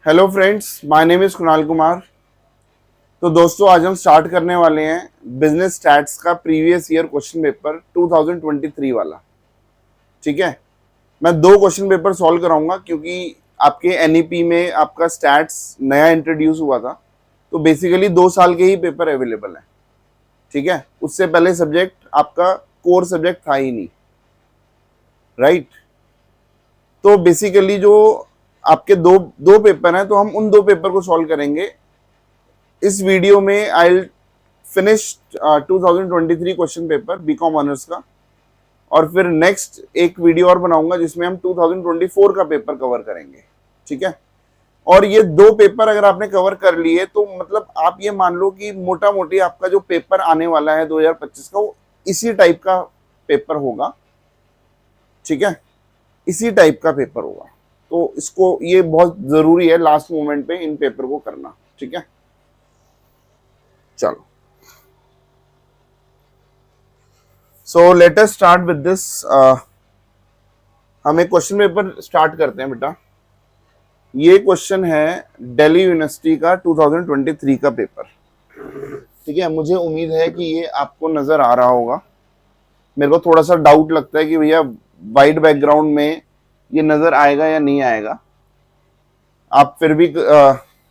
Hello friends, my name is Kunal Kumar. तो दोस्तों, आज हम स्टार्ट करने वाले हैं बिजनेस स्टैट्स का प्रीवियस ईयर क्वेश्चन पेपर 2023 वाला। ठीक है, मैं दो क्वेश्चन पेपर सॉल्व कराऊंगा क्योंकि आपके एनईपी में आपका स्टैट्स नया इंट्रोड्यूस हुआ था। तो बेसिकली 2 साल के ही पेपर अवेलेबल हैं। ठीक है, उससे पहले सब्जेक्ट आपका कोर सब्जेक्ट था ही नहीं, राइट। तो बेसिकली जो आपके दो दो पेपर हैं, तो हम उन दो पेपर को सॉल्व करेंगे इस वीडियो में। I finish 2023 question paper BCom honours का, और फिर नेक्स्ट एक वीडियो और बनाऊंगा जिसमें हम 2024 का पेपर कवर करेंगे। ठीक है, और ये दो पेपर अगर आपने कवर कर लिए तो मतलब आप ये मान लो कि मोटा मोटी आपका जो पेपर आने वाला है 2025 का, वो इसी टाइप का पेपर होगा। ठीक है, इसी टाइप का पेपर होगा। तो इसको, ये बहुत जरूरी है लास्ट मोमेंट पे इन पेपर को करना। ठीक है, चलो, so let us start with this. हम एक क्वेश्चन पेपर स्टार्ट करते हैं बेटा। ये क्वेश्चन है दिल्ली यूनिवर्सिटी का 2023 का पेपर। ठीक है, मुझे उम्मीद है कि ये आपको नजर आ रहा होगा। मेरे को थोड़ा सा डाउट लगता है कि भैया वाइट बैकग्राउंड में ये नजर आएगा या नहीं आएगा। आप फिर भी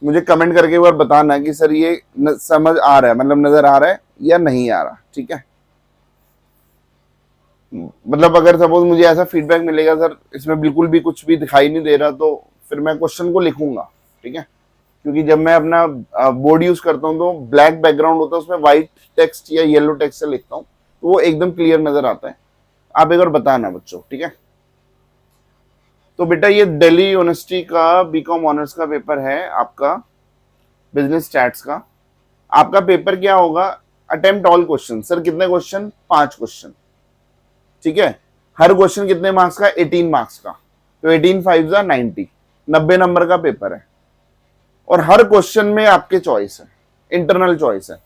मुझे कमेंट करके एक बार बताना कि सर ये समझ आ रहा है, मतलब नजर आ रहा है या नहीं आ रहा। ठीक है, मतलब अगर सपोज मुझे ऐसा फीडबैक मिलेगा सर इसमें बिल्कुल भी कुछ भी दिखाई नहीं दे रहा, तो फिर मैं क्वेश्चन को लिखूंगा। ठीक है, क्योंकि जब मैं अपना बोर्ड यूज करता हूँ तो ब्लैक बैकग्राउंड होता है, उसमें व्हाइट टेक्स्ट या येलो टेक्स्ट से लिखता हूँ तो वो एकदम क्लियर नजर आता है। आप एक बार बताना बच्चों। ठीक है, तो बेटा ये दिल्ली यूनिवर्सिटी का बीकॉम ऑनर्स का पेपर है आपका, बिजनेस स्टैट्स का। आपका पेपर क्या होगा? Attempt all question. सर कितने क्वेश्चन? 5 क्वेश्चन। ठीक है, हर क्वेश्चन कितने मार्क्स का? 18 मार्क्स का। तो 18 5 90, 90 नंबर का पेपर है। और हर क्वेश्चन में आपके चॉइस है, इंटरनल चॉइस है।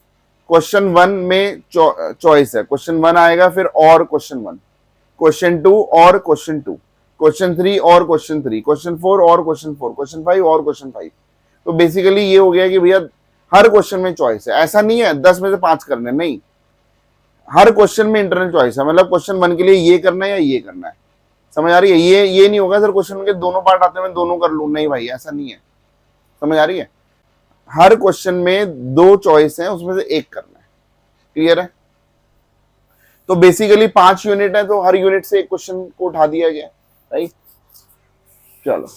क्वेश्चन 1 में चॉइस है, क्वेश्चन 1 आएगा, फिर और क्वेश्चन 1, क्वेश्चन 2 और क्वेश्चन 2, क्वेश्चन 3 और क्वेश्चन 3, क्वेश्चन 4 और क्वेश्चन 4, क्वेश्चन 5 और क्वेश्चन 5। तो बेसिकली ये हो गया कि भैया हर क्वेश्चन में चॉइस है। ऐसा नहीं है 10 में से 5 करने, नहीं, हर क्वेश्चन में इंटरनल चॉइस है। मतलब क्वेश्चन 1 के लिए ये करना है या ये करना है। समझ आ रही है? ये नहीं होगा सर क्वेश्चन के दोनों पार्ट आते हैं मैं दोनों कर लूं, नहीं भाई ऐसा नहीं है। समझ आ रही है? हर क्वेश्चन में 2 चॉइस है, उसमें से एक करना है। क्लियर है? तो बेसिकली 5 यूनिट है, तो हर यूनिट से एक क्वेश्चन को उठा दिया गया, राइट। चलो,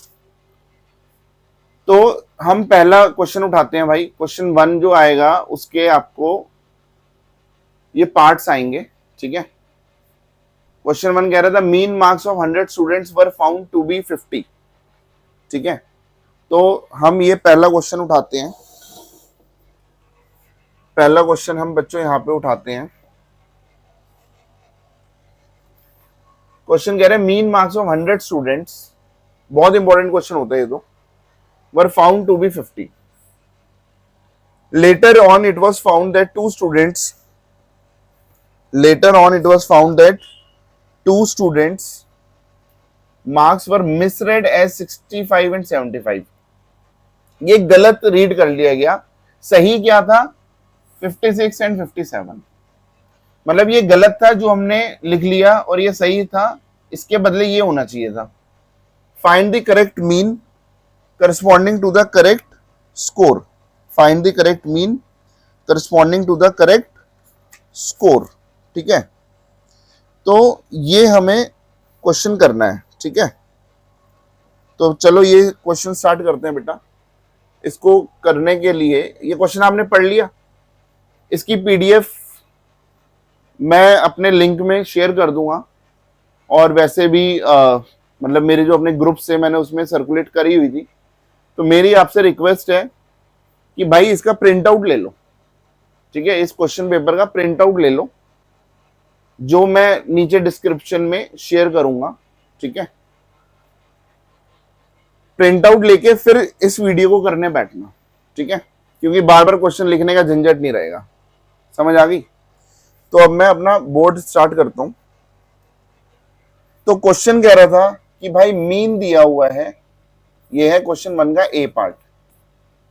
तो हम पहला क्वेश्चन उठाते हैं भाई। क्वेश्चन 1 जो आएगा उसके आपको ये पार्ट्स आएंगे। ठीक है, क्वेश्चन 1 कह रहा था mean marks of 100 students were found to be 50। ठीक है, तो हम ये पहला क्वेश्चन उठाते हैं। पहला क्वेश्चन हम बच्चों यहां पे उठाते हैं। क्वेश्चन कह रहे हैं मीन मार्क्स ऑफ 100 स्टूडेंट्स, बहुत इंपॉर्टेंट क्वेश्चन होता है ये तो, were found to be 50। Later on it was found that two students marks were misread as 65 and 75। ये गलत रीड कर लिया गया। सही क्या था? 56 एंड 57। मतलब ये गलत था जो हमने लिख लिया, और ये सही था, इसके बदले ये होना चाहिए था। Find the correct mean corresponding to the correct score. Find the correct mean corresponding to the correct score. ठीक है, तो ये हमें क्वेश्चन करना है। ठीक है, तो चलो ये क्वेश्चन स्टार्ट करते हैं बेटा। इसको करने के लिए, ये क्वेश्चन आपने पढ़ लिया, इसकी पीडीएफ मैं अपने लिंक में शेयर कर दूंगा, और वैसे भी मतलब मेरे जो अपने ग्रुप से मैंने उसमें सर्कुलेट करी हुई थी। तो मेरी आपसे रिक्वेस्ट है कि भाई इसका प्रिंट आउट ले लो। ठीक है, इस क्वेश्चन पेपर का प्रिंट आउट ले लो, जो मैं नीचे डिस्क्रिप्शन में शेयर करूंगा। ठीक है, प्रिंट आउट लेके फिर इस वीडियो को करने बैठना। ठीक है, क्योंकि बार बार क्वेश्चन लिखने का झंझट नहीं रहेगा। समझ आ गई? तो अब मैं अपना बोर्ड स्टार्ट करता हूं। तो क्वेश्चन कह रहा था कि भाई मीन दिया हुआ है ये है क्वेश्चन 1 का ए पार्ट।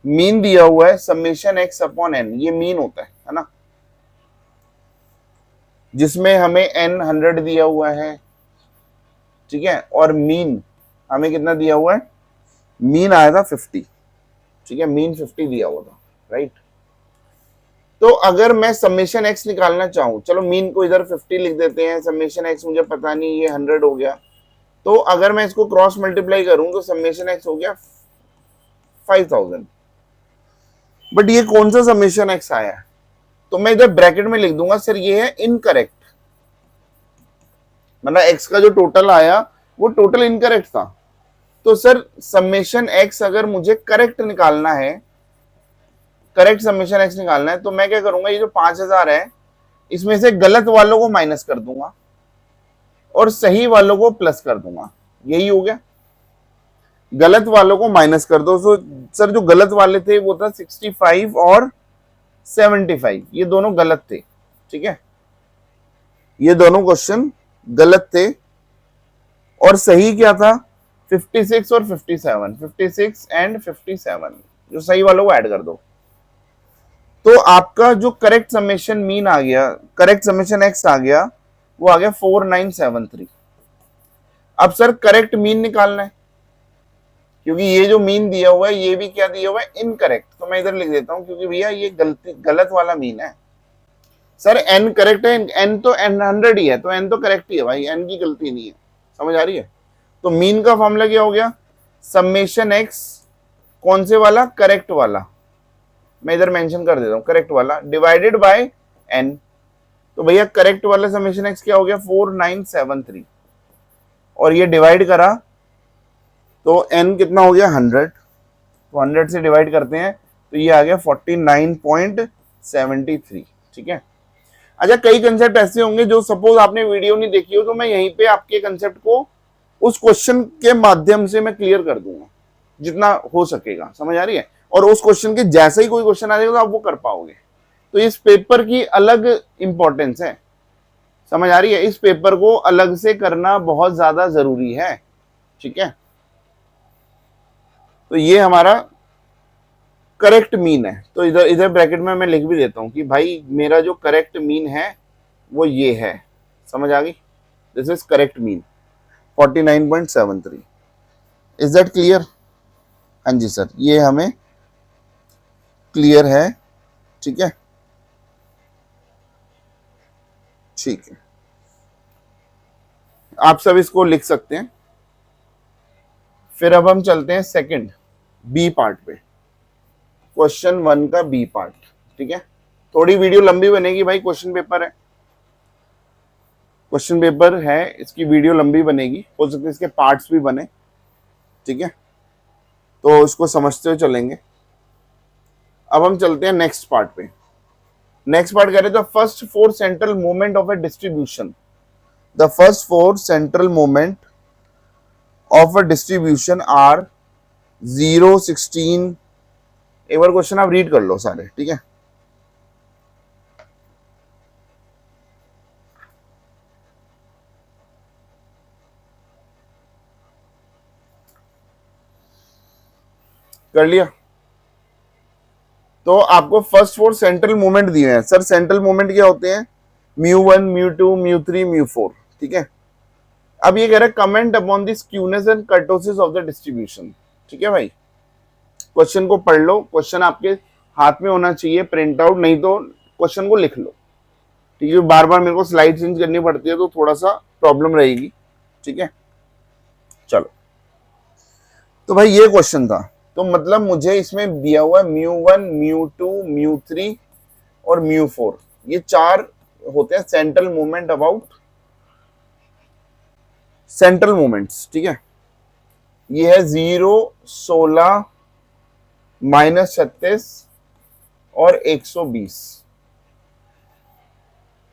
मीन दिया हुआ है समेशन एक्स अपॉन एन, ये मीन होता है ना, जिसमें हमें एन 100 दिया हुआ है, ठीक है, और मीन हमें कितना दिया हुआ है, मीन आया था 50, ठीक है, मीन 50 दिया हुआ था, राइट। तो अगर मैं समेशन एक्स निकालना चाहूं, चलो मीन को इधर 50 लिख देते हैं, समेशन एक्स मुझे पता नहीं, ये 100 हो गया, तो अगर मैं इसको क्रॉस मल्टीप्लाई करूं तो समेशन एक्स हो गया 5000। बट ये कौन सा समेशन एक्स आया है, तो मैं इधर ब्रैकेट में लिख दूंगा सर ये है इनकरेक्ट, मतलब एक्स का जो टोटल आया वो टोटल इनकरेक्ट था। तो सर समेशन एक्स अगर मुझे करेक्ट निकालना है, करेक्ट समेशन एक्स निकालना है, तो मैं क्या करूंगा, ये जो 5000 है इसमें से गलत वालों को माइनस कर दूंगा और सही वालों को प्लस कर दूंगा, यही हो गया। गलत वालों को माइनस कर दो। तो सर जो गलत वाले थे वो था 65 और 75, ये दोनों गलत थे, ठीक है, ये दोनों क्वेश्चन गलत थे, और सही क्या था 56 और 57, 56 एंड 57, जो सही वालों को ऐड कर दो, तो आपका जो करेक्ट समेशन मीन आ गया, करेक्ट समेशन एक्स आ गया, वो आ गया 4973। अब सर करेक्ट मीन निकालना है, क्योंकि ये जो मीन दिया हुआ है ये भी क्या दिया हुआ है, इनकरेक्ट, तो मैं इधर लिख देता हूं, क्योंकि भैया ये गलत वाला मीन है। सर एन करेक्ट है, एन तो एन 100 ही है, तो एन तो करेक्ट ही है भाई, एन की गलती नहीं है, समझ आ रही है। तो मीन का फॉर्मूला क्या हो गया, समेशन एक्स, कौन से वाला, करेक्ट वाला, मैं इधर मेंशन कर देता हूं, करेक्ट वाला, डिवाइडेड बाय एन। तो भैया करेक्ट वाला समेशन एक्स क्या हो गया 4973, और ये डिवाइड करा तो एन कितना हो गया 100, तो 100 से डिवाइड करते हैं तो ये आ गया 49.73, ठीक है। अच्छा कई कंसेप्ट ऐसे होंगे जो सपोज आपने वीडियो नहीं देखी हो, तो मैं यहीं पे आपके कंसेप्ट को उस क्वेश्चन के माध्यम से मैं क्लियर कर दूंगा जितना हो सकेगा, समझ आ रही है, और उस क्वेश्चन के जैसा ही कोई क्वेश्चन आ जाएगा तो आप वो कर पाओगे। तो इस पेपर की अलग इंपॉर्टेंस है, समझ आ रही है, इस पेपर को अलग से करना बहुत ज्यादा जरूरी है, ठीक है। तो ये हमारा करेक्ट मीन है, तो इधर इधर ब्रैकेट में मैं लिख भी देता हूं कि भाई मेरा जो करेक्ट मीन है वो ये है, समझ आ गई, this is correct mean 49.73। Is that clear? हाँ जी सर, ये हमें क्लियर है, ठीक है, ठीक है, आप सब इसको लिख सकते हैं। फिर अब हम चलते हैं सेकंड बी पार्ट पे, क्वेश्चन 1 का बी पार्ट, ठीक है। थोड़ी वीडियो लंबी बनेगी भाई, क्वेश्चन पेपर है, क्वेश्चन पेपर है, इसकी वीडियो लंबी बनेगी, हो सकता है इसके पार्ट्स भी बने, ठीक है, तो इसको समझते हुए चलेंगे। अब हम चलते हैं नेक्स्ट पार्ट पे। नेक्स्ट पार्ट कह रहे थे first 4 central movement of a distribution, the first 4 central movement of a distribution are 0, 16, एक बार क्वेश्चन आप रीड कर लो सारे, ठीक है। कर लिया? तो आपको फर्स्ट 4 सेंट्रल मूवमेंट दिए हैं। सर सेंट्रल मूवमेंट क्या होते हैं, μ1, μ2, μ3, μ4, ठीक है। अब ये कह रहा है comment upon the skewness and kurtosis of the distribution, ठीक है भाई। क्वेश्चन को पढ़ लो, क्वेश्चन आपके हाथ में होना चाहिए, प्रिंट आउट, नहीं तो क्वेश्चन को लिख लो, ठीक है। बार बार मेरे को स्लाइड चेंज करनी पड़ती है तो थोड़ा सा प्रॉब्लम रहेगी, ठीक है। चलो, तो भाई ये क्वेश्चन था, तो मतलब मुझे इसमें दिया हुआ μ1, μ2, μ3 और μ4, ये 4 होते हैं central movement about central movements, ठीक है। ये है 0, 16, -36 और 120,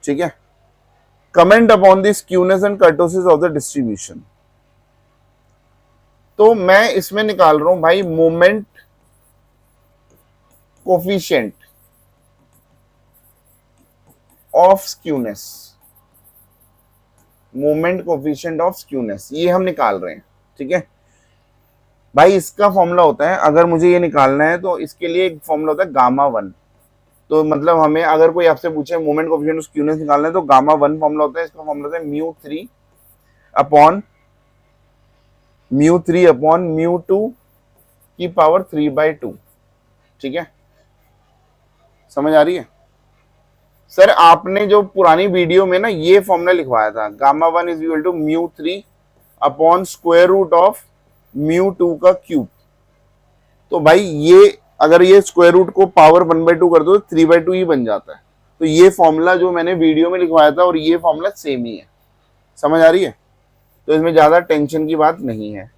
ठीक है। Comment upon the skewness and kurtosis of the distribution, तो मैं इसमें निकाल रहा हूं भाई moment coefficient of skewness, moment coefficient of skewness ये हम निकाल रहे हैं, ठीक है। भाई इसका फॉर्मूला होता है, अगर मुझे ये निकालना है तो इसके लिए एक फॉर्मूला होता है गामा वन। तो मतलब हमें अगर कोई आपसे पूछे मोमेंट कोफिशिएंट ऑफ स्क्यूनेस निकालना है तो गामा वन फॉर्मूला होता है, इसका फॉर्मूला होता है म्यू 3 की पावर 3/2। ठीक है, समझ आ रही है? सर आपने जो पुरानी वीडियो में ना ये फॉर्मूला लिखवाया था, gamma one is equal to μ3/√ऑफ μ2 का क्यूब। तो भाई ये अगर ये स्क्वायर रूट को पावर 1/2 कर दो तो 3/2 ही बन जाता है। तो ये फॉर्मूला जो मैंने वीडियो में लिखवाया था और ये फॉर्मूला सेम ही है, समझ आ रही है? तो इसमें ज्यादा टेंशन की बात नहीं है।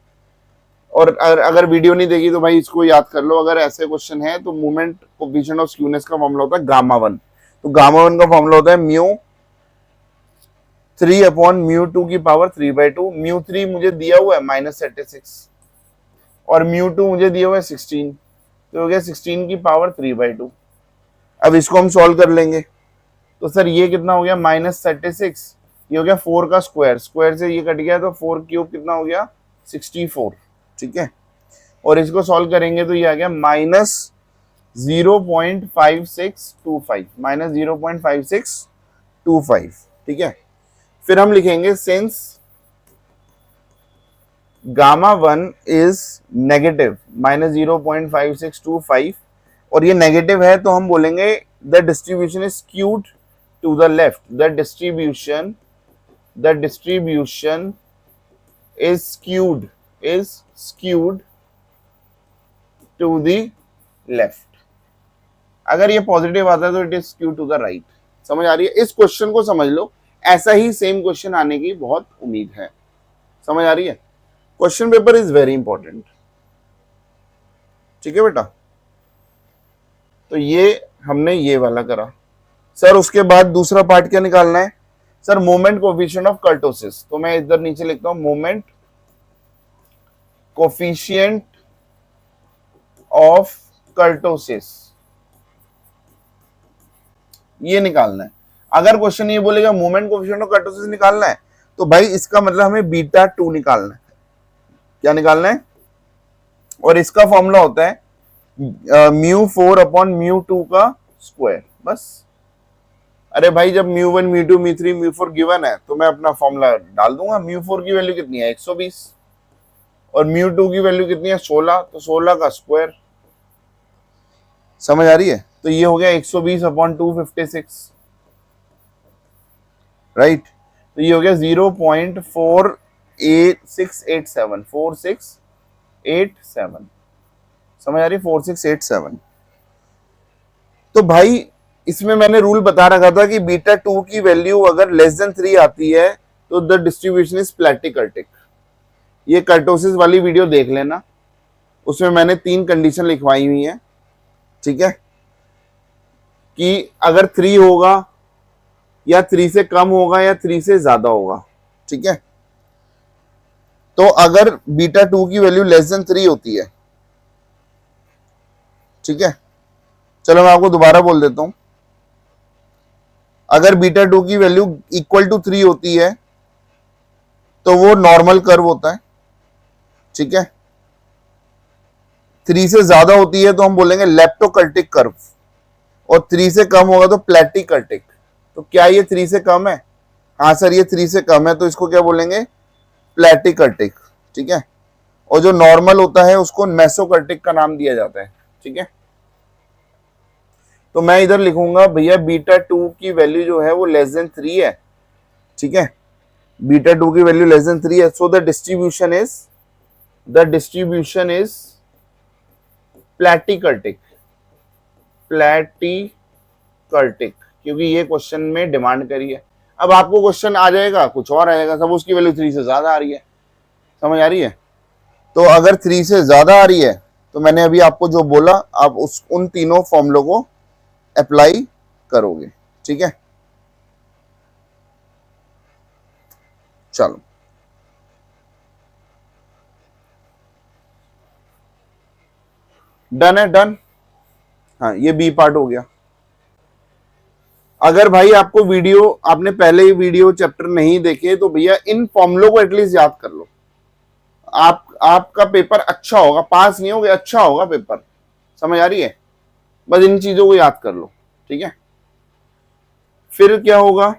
और अगर वीडियो नहीं देखी तो भाई इसको याद कर लो, अगर ऐसे क्वेश्चन है तो मोमेंट कोफिशिएंट ऑफ स्क्यूनेस का फॉर्मूला होता है गामा वन। तो गामा वन का फॉर्मूला होता है μ3/μ2 की पावर 3/2। μ3 मुझे दिया हुआ है -36 और μ2 मुझे दिया हुआ है 16, तो हो गया 16 की पावर 3/2। अब इसको हम सॉल्व कर लेंगे तो सर ये कितना हो गया -36, ये हो गया 4 का स्क्वायर, स्क्वायर से ये कट गया तो 4 क्यूब कितना हो गया 64। ठीक है, और इसको सॉल्व करेंगे तो ये आ गया -0.5625। ठीक है, फिर हम लिखेंगे since gamma one is negative -0.5625 और ये नेगेटिव है तो हम बोलेंगे the distribution is skewed to the left. The distribution is skewed to the left। अगर ये पॉजिटिव आता है तो it is skewed to the right। समझ आ रही है? इस क्वेश्चन को समझ लो, ऐसा ही सेम क्वेश्चन आने की बहुत उम्मीद है। समझ आ रही है? Question paper is very important. ठीक है बेटा, तो ये हमने ये वाला करा। सर उसके बाद दूसरा पार्ट क्या निकालना है? Sir moment coefficient of kurtosis. तो मैं इधर नीचे लिखता हूं मोमेंट कोफिशिएंट ऑफ कर्टोसिस, ये निकालना है। अगर क्वेश्चन ये बोलेगा मोमेंट कोफिशिएंट ऑफ कर्टोसिस निकालना है तो भाई इसका मतलब हमें β2 निकालना है। क्या निकालना है? और इसका फॉर्मूला होता है μ4/μ2 का स्क्वायर। बस। अरे भाई जब μ1 μ2 μ3 μ4 गिवन है तो मैं अपना फॉर्मूला डाल दूंगा। μ4 की वैल्यू कितनी है 120 और μ2 की वैल्यू कितनी है 16, तो 16 का स्क्वायर। समझ आ रही है? तो ये हो गया 120/256, राइट। तो ये हो गया 0.4687। समझ आ रही है? 4687। तो भाई इसमें मैंने रूल बता रखा था कि β2 की वैल्यू अगर <3 आती है तो द डिस्ट्रीब्यूशन इज प्लैटिकर्टिक। ये कर्टोसिस वाली वीडियो देख लेना, उसमें मैंने 3 कंडीशन लिखवाई हुई है। ठीक है, कि अगर 3 होगा या 3 से कम होगा या 3 से ज्यादा होगा। ठीक है, तो अगर β2 की वैल्यू <3 होती है, ठीक है, चलो मैं आपको दोबारा बोल देता हूं, अगर β2 की वैल्यू इक्वल टू 3 होती है तो वो नॉर्मल कर्व होता है। ठीक है, 3 से ज्यादा होती है तो हम बोलेंगे लेप्टोकर्टिक कर्व, और 3 से कम होगा तो प्लैटिकर्टिक। तो क्या ये 3 से कम है? हाँ सर ये 3 से कम है, तो इसको क्या बोलेंगे? प्लैटिकर्टिक। ठीक है, और जो नॉर्मल होता है उसको मेसोकर्टिक का नाम दिया जाता है। ठीक है, तो मैं इधर लिखूंगा भैया β2 की वैल्यू जो है वो <3 है। ठीक है, β2 की वैल्यू <3 है, सो द डिस्ट्रीब्यूशन इज प्लैटिकर्टिक, क्योंकि ये क्वेश्चन में डिमांड करी है। अब आपको क्वेश्चन आ जाएगा कुछ और आएगा, सब उसकी वैल्यू 3 से ज्यादा आ रही है। समझ आ रही है? तो अगर 3 से ज्यादा आ रही है तो मैंने अभी आपको जो बोला आप उन तीनों फॉर्मूलों को अप्लाई करोगे। ठीक है, चलो डन है, डन। हाँ ये बी पार्ट हो गया। अगर भाई आपको वीडियो आपने पहले ही वीडियो चैप्टर नहीं देखे तो भैया इन फॉर्मूलों को एटलीस्ट याद कर लो। आपका पेपर अच्छा होगा, पास नहीं होगा, अच्छा होगा पेपर। समझ आ रही है? बस इन चीजों को याद कर लो, ठीक है। फिर क्या होगा,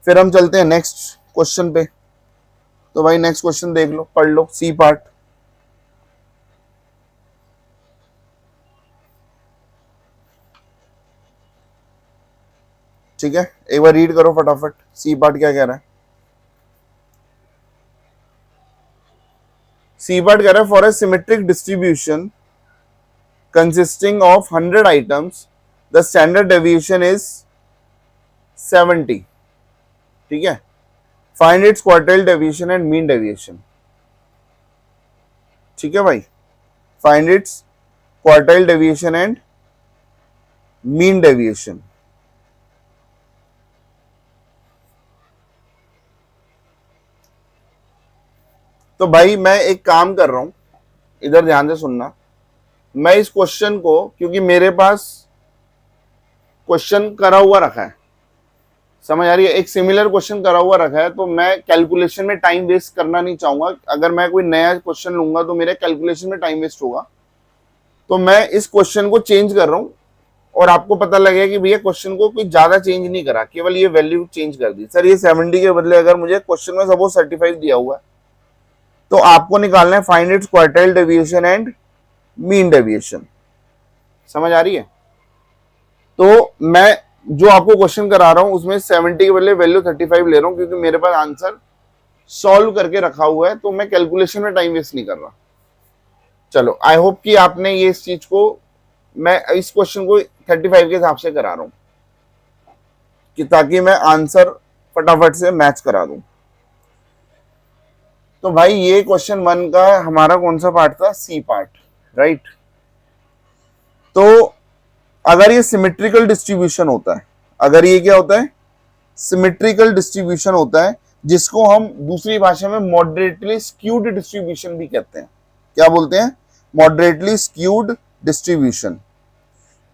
फिर हम चलते हैं नेक्स्ट क्वेश्चन पे। तो भाई नेक्स्ट क्वेश्चन देख लो, पढ़ लो, सी पार्ट। ठीक है, एक बार रीड करो फटाफट, सी पार्ट क्या कह रहा है। सी पार्ट कह रहा है for a symmetric distribution consisting of 100 items the standard deviation is 70। ठीक है, find its quartile deviation and mean deviation. ठीक है भाई, find its quartile deviation and mean deviation. तो भाई मैं एक काम कर रहा हूं, इधर ध्यान से सुनना। मैं इस क्वेश्चन को, क्योंकि मेरे पास क्वेश्चन करा हुआ रखा है, समझ आ रही है, एक सिमिलर क्वेश्चन करा हुआ रखा है, तो मैं कैलकुलेशन में टाइम वेस्ट करना नहीं चाहूंगा। अगर मैं कोई नया क्वेश्चन लूंगा तो मेरे कैलकुलेशन में टाइम वेस्ट होगा। तो मैं इस क्वेश्चन को चेंज कर रहा हूं और आपको पता लगेगा कि भैया क्वेश्चन को कोई ज्यादा चेंज नहीं करा, केवल ये वैल्यू चेंज कर दी। सर ये 70 के बदले अगर मुझे क्वेश्चन में सपोज 35 दिया हुआ है, तो आपको निकालना है find its quartile deviation and mean deviation. समझ आ रही है? तो मैं जो आपको क्वेश्चन करा रहा हूं उसमें 70 के बदले वैल्यू 35 ले रहा हूं, क्योंकि मेरे पास आंसर सॉल्व करके रखा हुआ है, तो मैं कैलकुलेशन में टाइम वेस्ट नहीं कर रहा। चलो, आई होप कि आपने ये इस चीज को, मैं इस क्वेश्चन को 35 के हिसाब से करा रहा हूं कि ताकि मैं आंसर फटाफट से मैच करा दूं। तो भाई ये क्वेश्चन 1 का हमारा कौन सा पार्ट था? C part, right. तो अगर ये सिमेट्रिकल डिस्ट्रीब्यूशन होता है, अगर ये क्या होता है? सिमेट्रिकल डिस्ट्रीब्यूशन होता है, जिसको हम दूसरी भाषा में मॉडरेटली स्क्यूड डिस्ट्रीब्यूशन भी कहते हैं। क्या बोलते हैं? Moderately skewed distribution.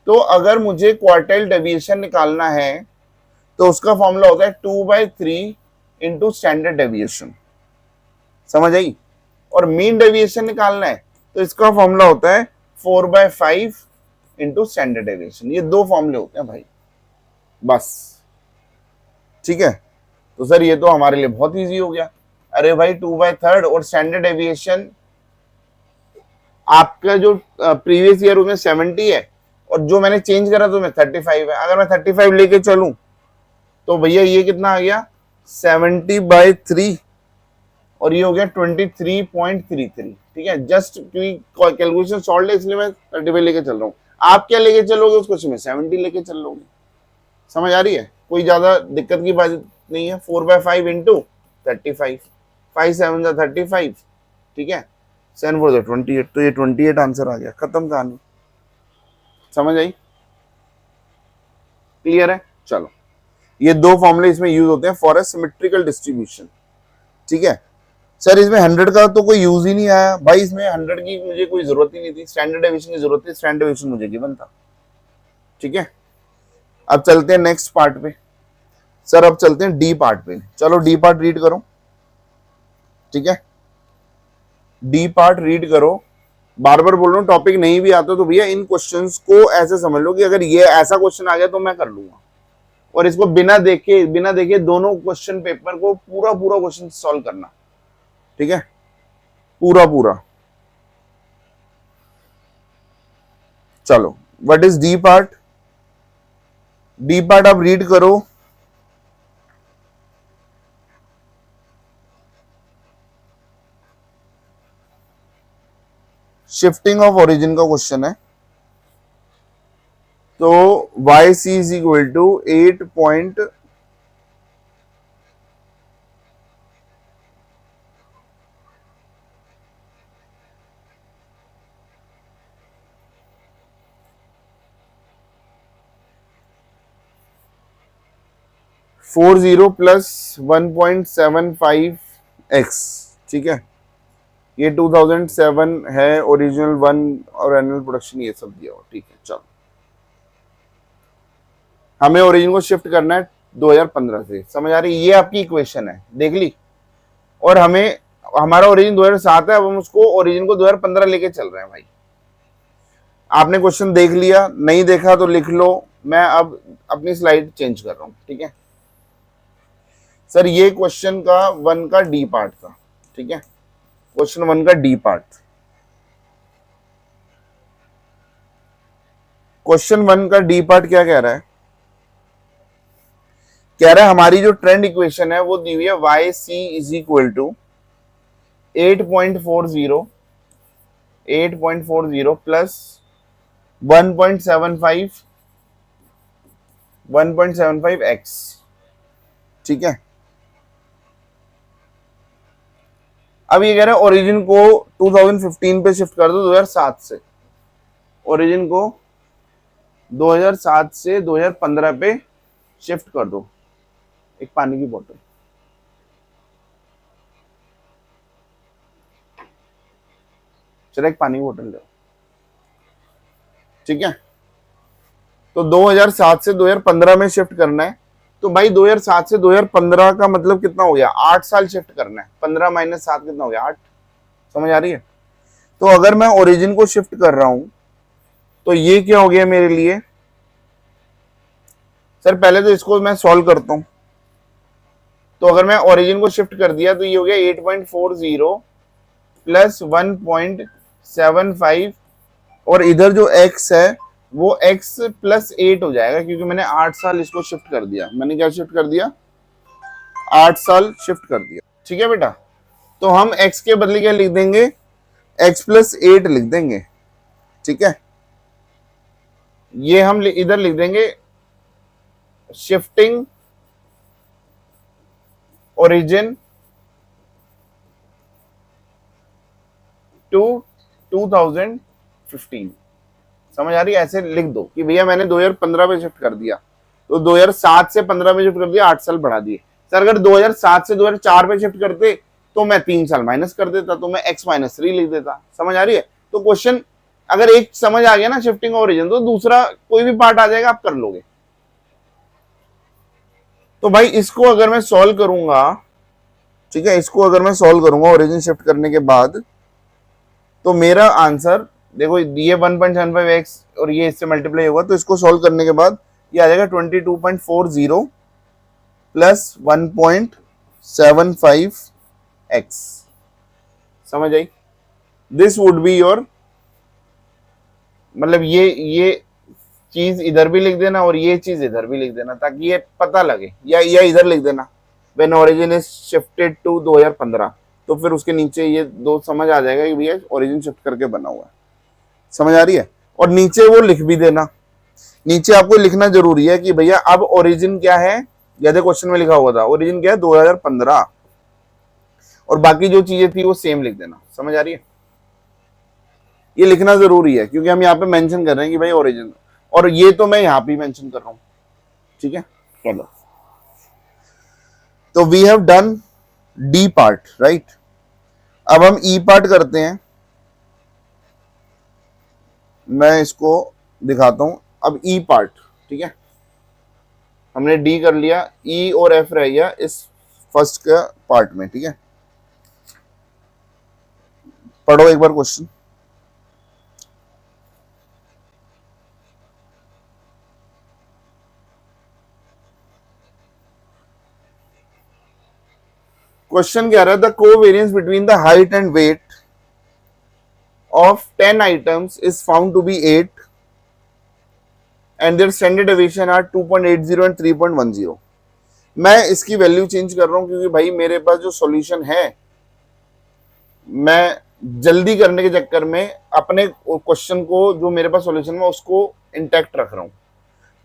तो अगर मुझे क्वार्टाइल डेविएशन निकालना है तो उसका फॉर्मूला होता है 2/3 इंटू स्टैंडर्ड डेविएशन। समझ आई? और मीन डेविएशन निकालना है तो इसका फॉर्मूला होता है 4/5 इंटू स्टैंडर्ड डेविएशन। ये दो फॉर्मूले होते हैं भाई, बस। ठीक है, तो सर ये तो हमारे लिए बहुत इजी हो गया। अरे भाई 2/3 और स्टैंडर्ड डेविएशन आपका जो प्रीवियस ईयर उसमें 70 है और जो मैंने चेंज करा तो मैं 35 है। अगर मैं 35 लेके चलूं तो भैया ये कितना आ गया? 70/3 और ये हो गया 23.33। ठीक है, जस्ट क्योंकि कैलकुलेशन सॉल्व है इसलिए मैं 35 लेके चल रहा हूँ। आप क्या लेके चलोगे उस क्वेश्चन में? 70 लेके चल लोगे। समझ आ रही है? कोई ज्यादा दिक्कत की बात नहीं है। 4/5 इंटू 35, 5 7 35। ठीक है, 7 4 28, तो ये 28 आंसर आ गया। खत्म कहानी। समझ आई? क्लियर है? चलो, ये दो फॉर्मूले इसमें यूज होते हैं फॉर ए सिमेट्रिकल डिस्ट्रीब्यूशन। ठीक है सर, इसमें 100 का तो कोई यूज ही नहीं आया भाई। इसमें 100 की मुझे कोई जरूरत ही नहीं थी, स्टैंडर्ड डेविएशन की जरूरत थी, स्टैंडर्ड डेविएशन मुझे गिवन था। ठीक है, अब चलते हैं नेक्स्ट पार्ट पे। सर अब चलते हैं डी पार्ट पे। चलो डी पार्ट रीड करो। ठीक है, डी पार्ट रीड करो। बार बार बोल रहा हूँ, टॉपिक नहीं भी आता तो भैया इन क्वेश्चंस को ऐसे समझ लो कि अगर ये ऐसा क्वेश्चन आ गया तो मैं कर लूंगा। और इसको बिना देखे दोनों क्वेश्चन पेपर को पूरा क्वेश्चन सॉल्व करना। ठीक है, पूरा। चलो, what is D part? D part आप रीड करो। शिफ्टिंग ऑफ ओरिजिन का क्वेश्चन है। तो YC is equal to 8. (40 + 1.75x). ठीक है, ये 2007 है, ओरिजिनल 1 और एनुअल प्रोडक्शन ये सब दिया हुआ। ठीक है, चलो हमें ओरिजिन को शिफ्ट करना है 2015 से। समझ आ रही? ये आपकी इक्वेशन है, देख ली। और हमें हमारा ओरिजिन 2007 है, अब हम उसको ओरिजिन को 2015 लेके चल रहे हैं भाई। आपने क्वेश्चन देख लिया, नहीं देखा तो लिख लो, मैं अब अपनी स्लाइड चेंज कर रहा हूं, ठीक है सर। ये क्वेश्चन का 1 का डी पार्ट था, ठीक है, क्वेश्चन 1 का डी पार्ट। क्वेश्चन 1 का डी पार्ट क्या कह रहा है? कह रहा है हमारी जो ट्रेंड इक्वेशन है वो दी हुई है Y C is equal to 8.40 plus 1.75 X, ठीक है। अब ये कह रहा है ओरिजिन को 2015 पे शिफ्ट कर दो, 2007 से ओरिजिन को 2007 से 2015 पे शिफ्ट कर दो। एक पानी की बोतल, चलो एक पानी की बोतल ले, ठीक है। तो 2007 से 2015 में शिफ्ट करना है, तो भाई 2007 से 2015 का मतलब कितना हो गया? 8 साल शिफ्ट करना है। 15 माइनस 7 कितना हो गया? 8। समझ आ रही है? तो अगर मैं ओरिजिन को शिफ्ट कर रहा हूं तो ये क्या हो गया मेरे लिए? सर पहले तो इसको मैं सॉल्व करता हूं। तो अगर मैं ओरिजिन को शिफ्ट कर दिया तो ये हो गया 8.40 प्लस 1.75, और इधर जो x है वो x प्लस 8 हो जाएगा, क्योंकि मैंने 8 साल इसको शिफ्ट कर दिया। मैंने क्या शिफ्ट कर दिया? 8 साल शिफ्ट कर दिया, ठीक है बेटा। तो हम x के बदले क्या लिख देंगे? x प्लस 8 लिख देंगे, ठीक है। ये हम इधर लिख देंगे शिफ्टिंग ओरिजिन टू 2015। समझ आ रही है? ऐसे लिख दो कि भैया मैंने 2015 पे शिफ्ट कर दिया, तो 2007 से 15 में शिफ्ट कर दिया, 8 साल बढ़ा दिए। सर अगर 2007 से 2004 पे शिफ्ट करते तो मैं 3 साल माइनस कर देता, तो मैं x माइनस 3 लिख देता। समझ आ रही है? तो क्वेश्चन अगर एक समझ आ गया ना शिफ्टिंग ओरिजिन, तो दूसरा कोई भी पार्ट आ जाएगा, आप कर लोगे। तो भाई इसको अगर मैं सॉल्व करूंगा, ठीक है, इसको अगर मैं सॉल्व करूंगा ओरिजिन शिफ्ट करने के बाद, तो मेरा आंसर देखो, ये 1.75x और ये इससे मल्टीप्लाई होगा, तो इसको सॉल्व करने के बाद ये आ जाएगा 22.40 प्लस 1.75x। समझ आई? दिस वुड बी योर, मतलब ये चीज इधर भी लिख देना और ये चीज इधर भी लिख देना, ताकि ये पता लगे, या इधर लिख देना when origin is shifted to 2015, तो फिर उसके नीचे ये दो समझ आ जाएगा कि भैया ओरिजिन शिफ्ट करके बना हुआ है। समझ आ रही है? और नीचे वो लिख भी देना, नीचे आपको लिखना जरूरी है कि भैया अब ओरिजिन क्या है। जैसे क्वेश्चन में लिखा हुआ था ओरिजिन क्या है? 2015, और बाकी जो चीजें थी वो सेम लिख देना। समझ आ रही है? ये लिखना जरूरी है, क्योंकि हम यहाँ पे मेंशन कर रहे हैं कि भाई ओरिजिन, और ये तो मैं यहाँ पे मेंशन कर रहा हूं, ठीक है। चलो, तो we have done D part, right. अब हम ई पार्ट करते हैं। मैं इसको दिखाता हूं। अब ई पार्ट, ठीक है, हमने डी कर लिया, ई और एफ रह गया इस फर्स्ट का पार्ट में, ठीक है। पढ़ो एक बार क्वेश्चन। क्वेश्चन क्या रहा है? The covariance between the height and weight of 10 items is found to be 8 and their standard deviation are 2.80 and 3.10। मैं इसकी वैल्यू चेंज कर रहा हूं, क्योंकि भाई मेरे पास जो सॉल्यूशन है, मैं जल्दी करने के चक्कर में अपने क्वेश्चन को, जो मेरे पास सॉल्यूशन है, उसको इंटैक्ट रख रहा हूं।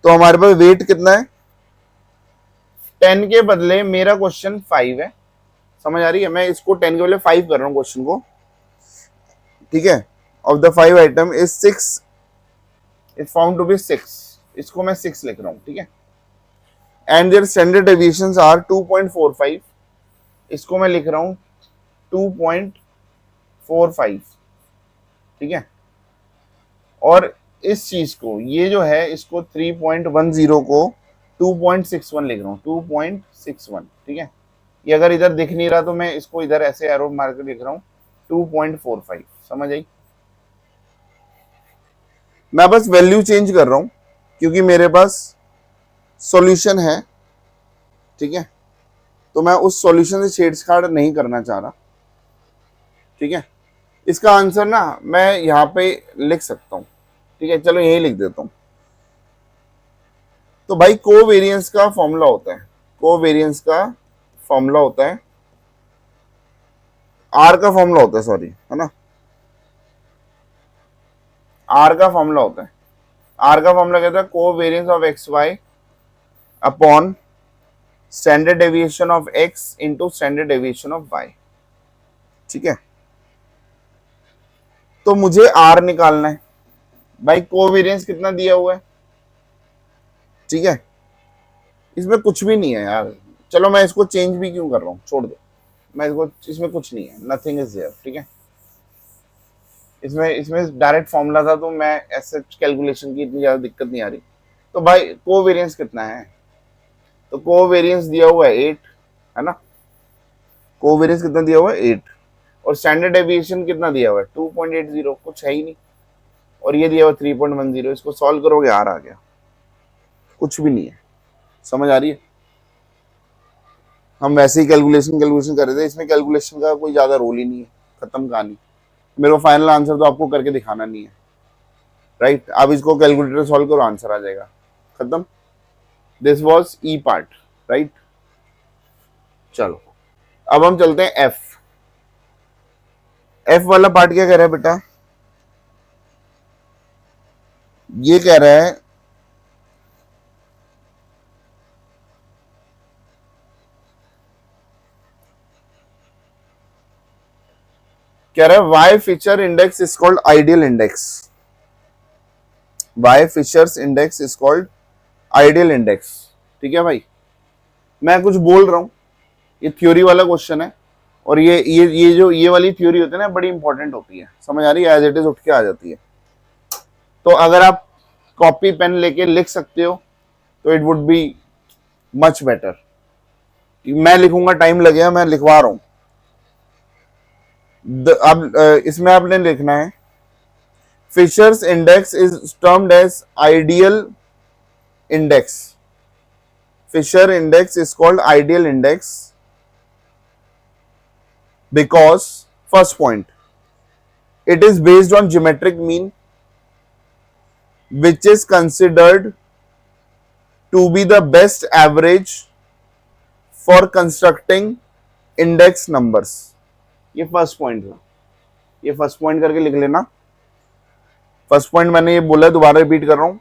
तो हमारे पास वेट कितना है? 10 के बदले मेरा क्वेश्चन 5 है। समझ आ रही है? मैं इसको 10 के बदले 5 कर रहा हूं क्वेश्चन को, ठीक है। Of the 5 item is 6 is found to be 6, इसको मैं 6 लिख रहा हूं, ठीक है। And their standard deviations are 2.45, इसको मैं लिख रहा हूं 2.45, ठीक है। और इस चीज को, ये जो है, इसको 3.10 को 2.61 लिख रहा हूं, 2.61, ठीक है। ये अगर इधर दिख नहीं रहा तो मैं इसको इधर ऐसे एरो मार के लिख रहा हूँ 2.45, समझ आई। मैं बस वैल्यू चेंज कर रहा हूं क्योंकि मेरे पास सॉल्यूशन है, ठीक है, तो मैं उस सॉल्यूशन से छेड़छाड़ नहीं करना चाह रहा, ठीक है। इसका आंसर ना मैं यहां पे लिख सकता हूं, ठीक है, चलो यही लिख देता हूं। तो भाई कोवेरियंस का फॉर्मूला होता है, कोवेरियंस का फॉर्मूला होता है, आर का फॉर्मूला होता है, सॉरी, है ना, आर का फॉर्मूला होता है। आर का फॉर्मूला कहता है covariance of X Y upon standard deviation of X into standard deviation of Y, ठीक है। तो मुझे आर निकालना है भाई, कोवेरियंस कितना दिया हुआ है, ठीक है, इसमें कुछ भी नहीं है यार, चलो मैं इसको चेंज भी क्यों कर रहा हूं, छोड़ दो, मैं इसको, इसमें कुछ नहीं है, नथिंग इज देयर, ठीक है। इसमें इसमें डायरेक्ट फॉर्मूला था तो मैं ऐसे कैलकुलेशन की इतनी ज्यादा दिक्कत नहीं आ रही। तो भाई कोवेरियंस कितना है, तो कोवेरियंस दिया हुआ है 8, है ना, कोवेरियंस कितना दिया हुआ है 8, और स्टैंडर्ड डेविएशन कितना दिया हुआ है 2.80, कुछ है ही नहीं, और ये दिया हुआ 3.10, इसको सॉल्व करोगे आर आ गया, कुछ भी नहीं है, समझ आ रही है। हम वैसे ही कैलकुलेशन कर रहे थे, इसमें कैलकुलेशन का कोई ज्यादा रोल ही नहीं है, खत्म कहानी। मेरे को फाइनल आंसर तो आपको करके दिखाना नहीं है, राइट। अब इसको कैलकुलेटर सॉल्व करो, आंसर आ जाएगा, खत्म। This was E part, right. चलो अब हम चलते हैं एफ। एफ वाला पार्ट क्या कह रहा है बेटा, ये कह रहा है why Fisher index is called ideal index, why Fisher's index is called ideal index, ठीक है भाई। मैं कुछ बोल रहा हूं, ये थ्योरी वाला क्वेश्चन है, और ये जो ये वाली थ्योरी होती है ना, बड़ी इंपॉर्टेंट होती है, समझ आ रही है, एज इट इज उठ के आ जाती है। तो अगर आप कॉपी पेन लेके लिख सकते हो तो it would be much better. मैं लिखूंगा, टाइम लगेगा, मैं लिखवा रहा हूं। अब इसमें आपने लिखना है Fisher's index is termed as ideal index, Fisher index is called ideal index because first point, it is based on geometric mean which is considered to be the best average for constructing index numbers। ये first point था, ये first point करके लिख लेना। First point मैंने ये बोला, दोबारा रिपीट कर रहा हूं,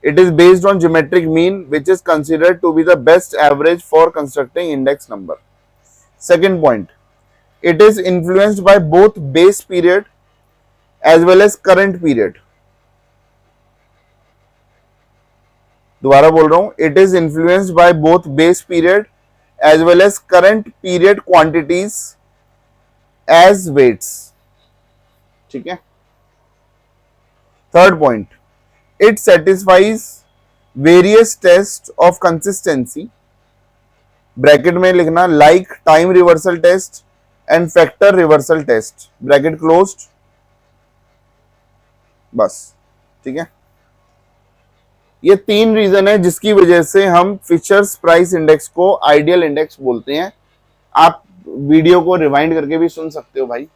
it is based on geometric mean which is considered to be the best average for constructing index number. Second point, it is influenced by both base period as well as current period। दोबारा बोल रहा हूं, it is influenced by both base period as well as current period quantities as weights, ठीक है। Third point, it satisfies various tests of consistency, bracket में लिखना, like time reversal test and factor reversal test, bracket closed, बस, ठीक है। ये तीन reason है जिसकी वजह से हम फिशर्स प्राइस इंडेक्स को आइडियल इंडेक्स बोलते हैं। आप वीडियो को रिवाइंड करके भी सुन सकते हो भाई,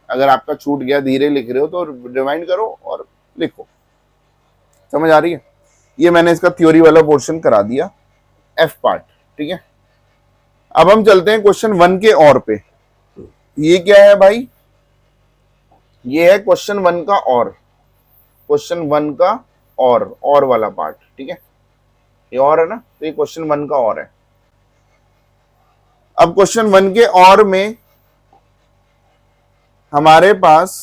अगर आपका छूट गया, धीरे लिख रहे हो तो रिवाइंड करो और लिखो, समझ आ रही है। ये मैंने इसका थ्योरी वाला पोर्शन करा दिया, एफ पार्ट, ठीक है। अब हम चलते हैं क्वेश्चन 1 के और पे। ये क्या है भाई, ये है क्वेश्चन 1 का और, क्वेश्चन 1 का और वाला पार्ट, ठीक है, ये और है ना, तो ये क्वेश्चन 1 का और है। अब क्वेश्चन 1 के और में हमारे पास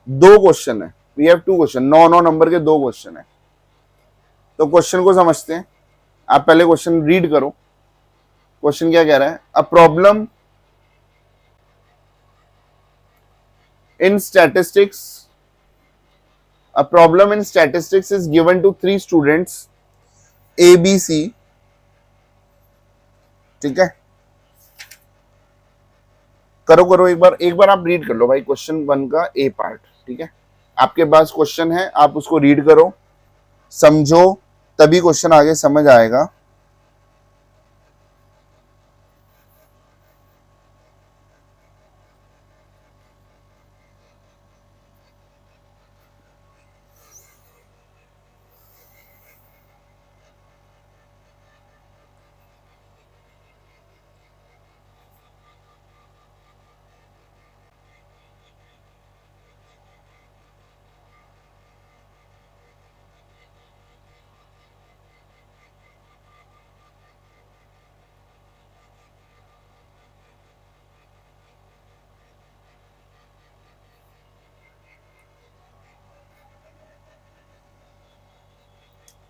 दो क्वेश्चन है, we have two question, 9 number के दो क्वेश्चन है। तो क्वेश्चन को समझते हैं, आप पहले क्वेश्चन रीड करो। क्वेश्चन क्या कह रहा है, a problem in statistics, a problem in statistics is given to 3 students A, B, C, ठीक है। करो करो, एक बार आप रीड कर लो भाई क्वेश्चन 1 का ए पार्ट, ठीक है। आपके पास क्वेश्चन है, आप उसको रीड करो, समझो, तभी क्वेश्चन आगे समझ आएगा।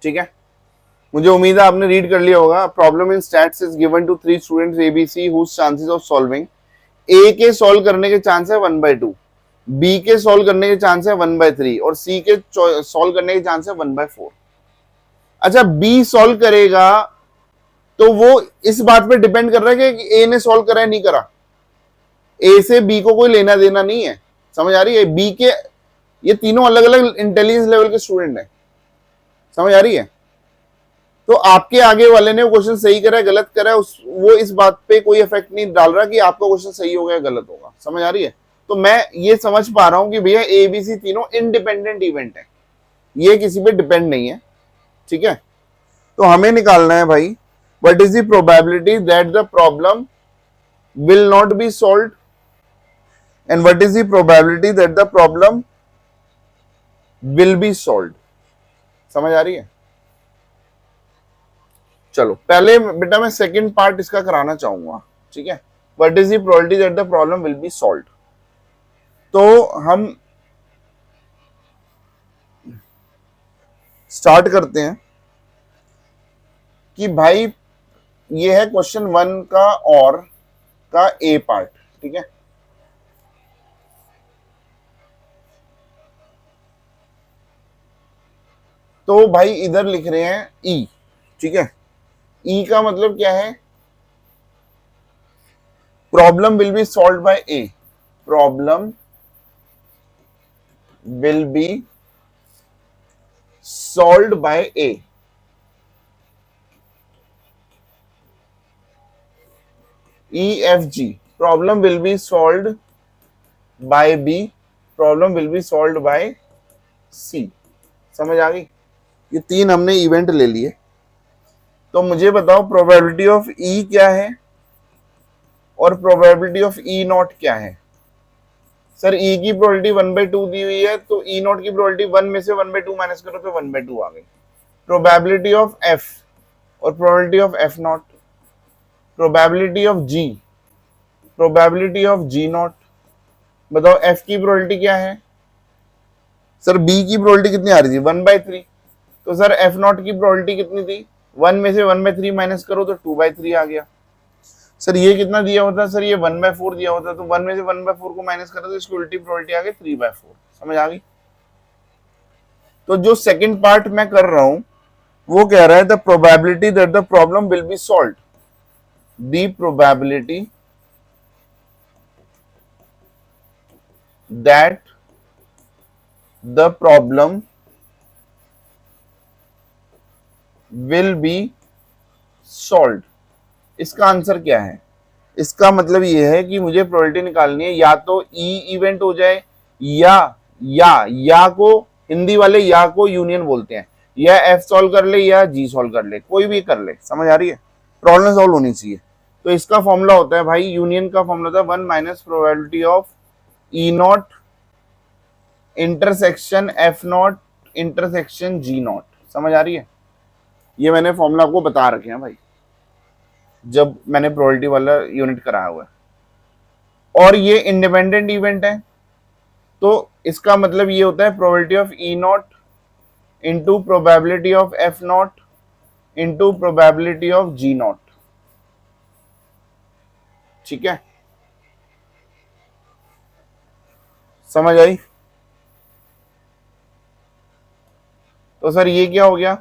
ठीक है, मुझे उम्मीद है आपने रीड कर लिया होगा। Problem in stats is given to 3 students ABC whose chances of solving, A के सॉल्व करने के चांस है 1/2, बी के सॉल्व करने के चांस है 1/3 और सी के सॉल्व करने के चांस है 1/4। अच्छा, बी सॉल्व करेगा तो वो इस बात पे डिपेंड कर रहा है कि ए ने सॉल्व करा है नहीं करा। ए से बी को कोई लेना देना नहीं है, समझ आ रही है। बी के ये तीनों अलग अलग इंटेलिजेंस लेवल के स्टूडेंट हैं, समझ आ रही है। तो आपके आगे वाले ने क्वेश्चन सही करा है गलत करा है, वो इस बात पे कोई इफेक्ट नहीं डाल रहा कि आपका क्वेश्चन सही होगा या गलत होगा, समझ आ रही है। तो मैं ये समझ पा रहा हूं कि भैया ए बी सी तीनों इंडिपेंडेंट इवेंट है, ये किसी पे डिपेंड नहीं है, ठीक है। तो हमें निकालना है भाई, what is the probability that the problem will not be solved and what is the probability that the problem will B solved, समझ आ रही है। चलो पहले बेटा मैं सेकंड पार्ट इसका कराना चाहूंगा, ठीक है। What is the probability that the problem will B solved. तो हम स्टार्ट करते हैं कि भाई ये है क्वेश्चन 1 का और का ए पार्ट, ठीक है। तो भाई इधर लिख रहे हैं ई, ठीक है। ई का मतलब क्या है, problem will be solve by A, problem will be solve by A. E F G, problem will be solve by B, problem will be solve by C, समझ आ गई। ये तीन हमने इवेंट ले लिए। तो मुझे बताओ प्रोबेबिलिटी ऑफ ई क्या है और प्रोबेबिलिटी ऑफ ई नॉट क्या है। सर ई की प्रोबेबिलिटी 1/2 दी हुई है, तो ई नॉट की प्रोबेबिलिटी 1 में से 1/2 माइनस करो तो 1/2 आ गई। प्रोबेबिलिटी ऑफ एफ और probability of F not, probability of G, probability of G not. बताओ एफ की प्रोबेबिलिटी क्या है। सर बी की प्रोबेबिलिटी कितनी आ रही थी 1/3, तो सर एफ नॉट की प्रोबेबिलिटी कितनी थी 1 में से 1/3 माइनस करो तो 2/3 आ गया। सर ये कितना दिया होता है, सर ये 1/4 दिया होता है, तो 1 में से 1/4 को माइनस करो तो इसकी उल्टी प्रोबेबिलिटी आ गई 3/4, समझ आ गई। तो जो सेकंड पार्ट मैं कर रहा हूं वो कह रहा है the probability that the problem will B solved, the probability that the problem will B solved. इसका आंसर क्या है, इसका मतलब ये है कि मुझे प्रोबेबिलिटी निकालनी है, या तो ई इवेंट हो जाए या को हिंदी वाले या को यूनियन बोलते हैं, या एफ सॉल्व कर ले या जी सॉल्व कर ले, कोई भी कर ले, समझ आ रही है। प्रॉब्लम सॉल्व होनी चाहिए। तो इसका फॉर्मूला होता है भाई, यूनियन का फॉर्मूला होता है 1 minus probability of E not intersection F not intersection G not, समझ आ रही है। ये मैंने फॉर्मूला आपको बता रखे हैं भाई जब मैंने प्रोबेबिलिटी वाला यूनिट कराया हुआ है। और ये इंडिपेंडेंट इवेंट है, तो इसका मतलब ये होता है probability of E not into probability of F not into probability of G not, ठीक है, समझ आई। तो सर ये क्या हो गया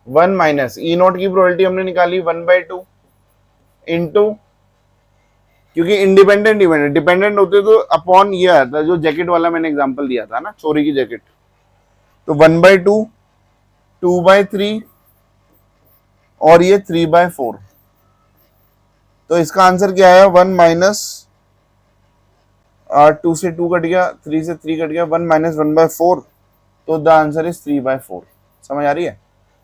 1 माइनस ई नॉट की प्रोबेबिलिटी हमने निकाली 1/2 इंटू क्योंकि इंडिपेंडेंट डिपेंडेंट डिपेंडेंट होते तो अपॉन ये आता, जो जैकेट वाला मैंने एग्जांपल दिया था ना, चोरी की जैकेट, तो 1/2, 2/3 और ये 3/4। तो इसका आंसर क्या है, 1 माइनस 2 से 2 कट गया, 3 से 3 कट गया, 1 माइनस 1/4, तो द आंसर इज 3/4। समझ आ रही है?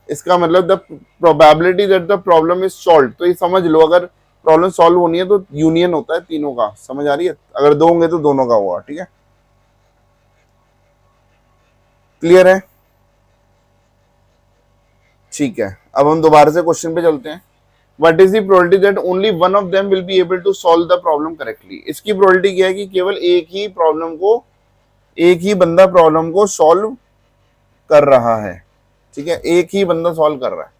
इसका मतलब the probability that the problem is solve, तो ये समझ लो अगर प्रॉब्लम सॉल्व होनी है तो यूनियन होता है तीनों का। समझ आ रही है? अगर दो होंगे तो दोनों का होगा। ठीक है, क्लियर है? ठीक है, अब हम दोबारा से क्वेश्चन पे चलते हैं। What is the probability that only one of them will be able to solve the problem correctly? इसकी प्रोबेबिलिटी क्या है कि केवल एक ही बंदा प्रॉब्लम को सॉल्व कर रहा है। ठीक है, एक ही बंदा सॉल्व कर रहा है।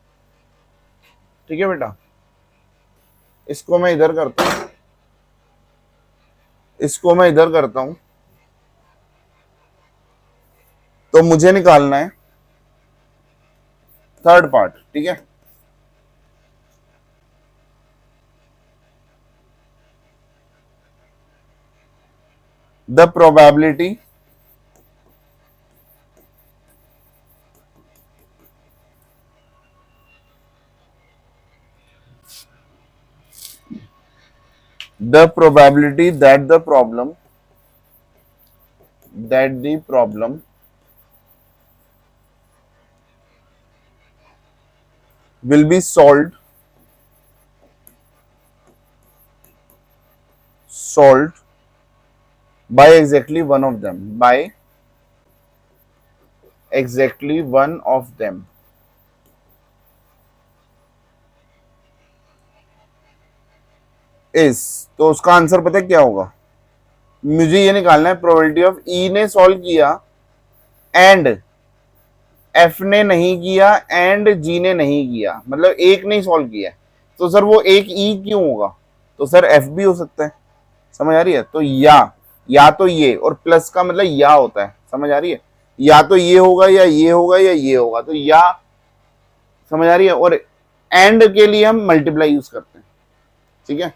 ठीक है बेटा, इसको मैं इधर करता हूं, इसको मैं इधर करता हूं, तो मुझे निकालना है थर्ड पार्ट। ठीक है, the probability that the problem will be solved by exactly one of them, is, तो उसका आंसर पता है क्या होगा? मुझे ये निकालना है प्रोबेबिलिटी ऑफ ई ने सॉल्व किया एंड एफ ने नहीं किया एंड जी ने नहीं किया, मतलब एक ने सॉल्व किया, तो सर वो एक ई क्यों होगा? तो सर एफ भी हो सकता है। समझ आ रही है? तो या तो ये, और प्लस का मतलब या होता है। समझ आ रही है? या तो ये होगा या ये होगा या ये होगा, तो या। समझ आ रही है? और एंड के लिए हम मल्टीप्लाई यूज करते हैं। ठीक है,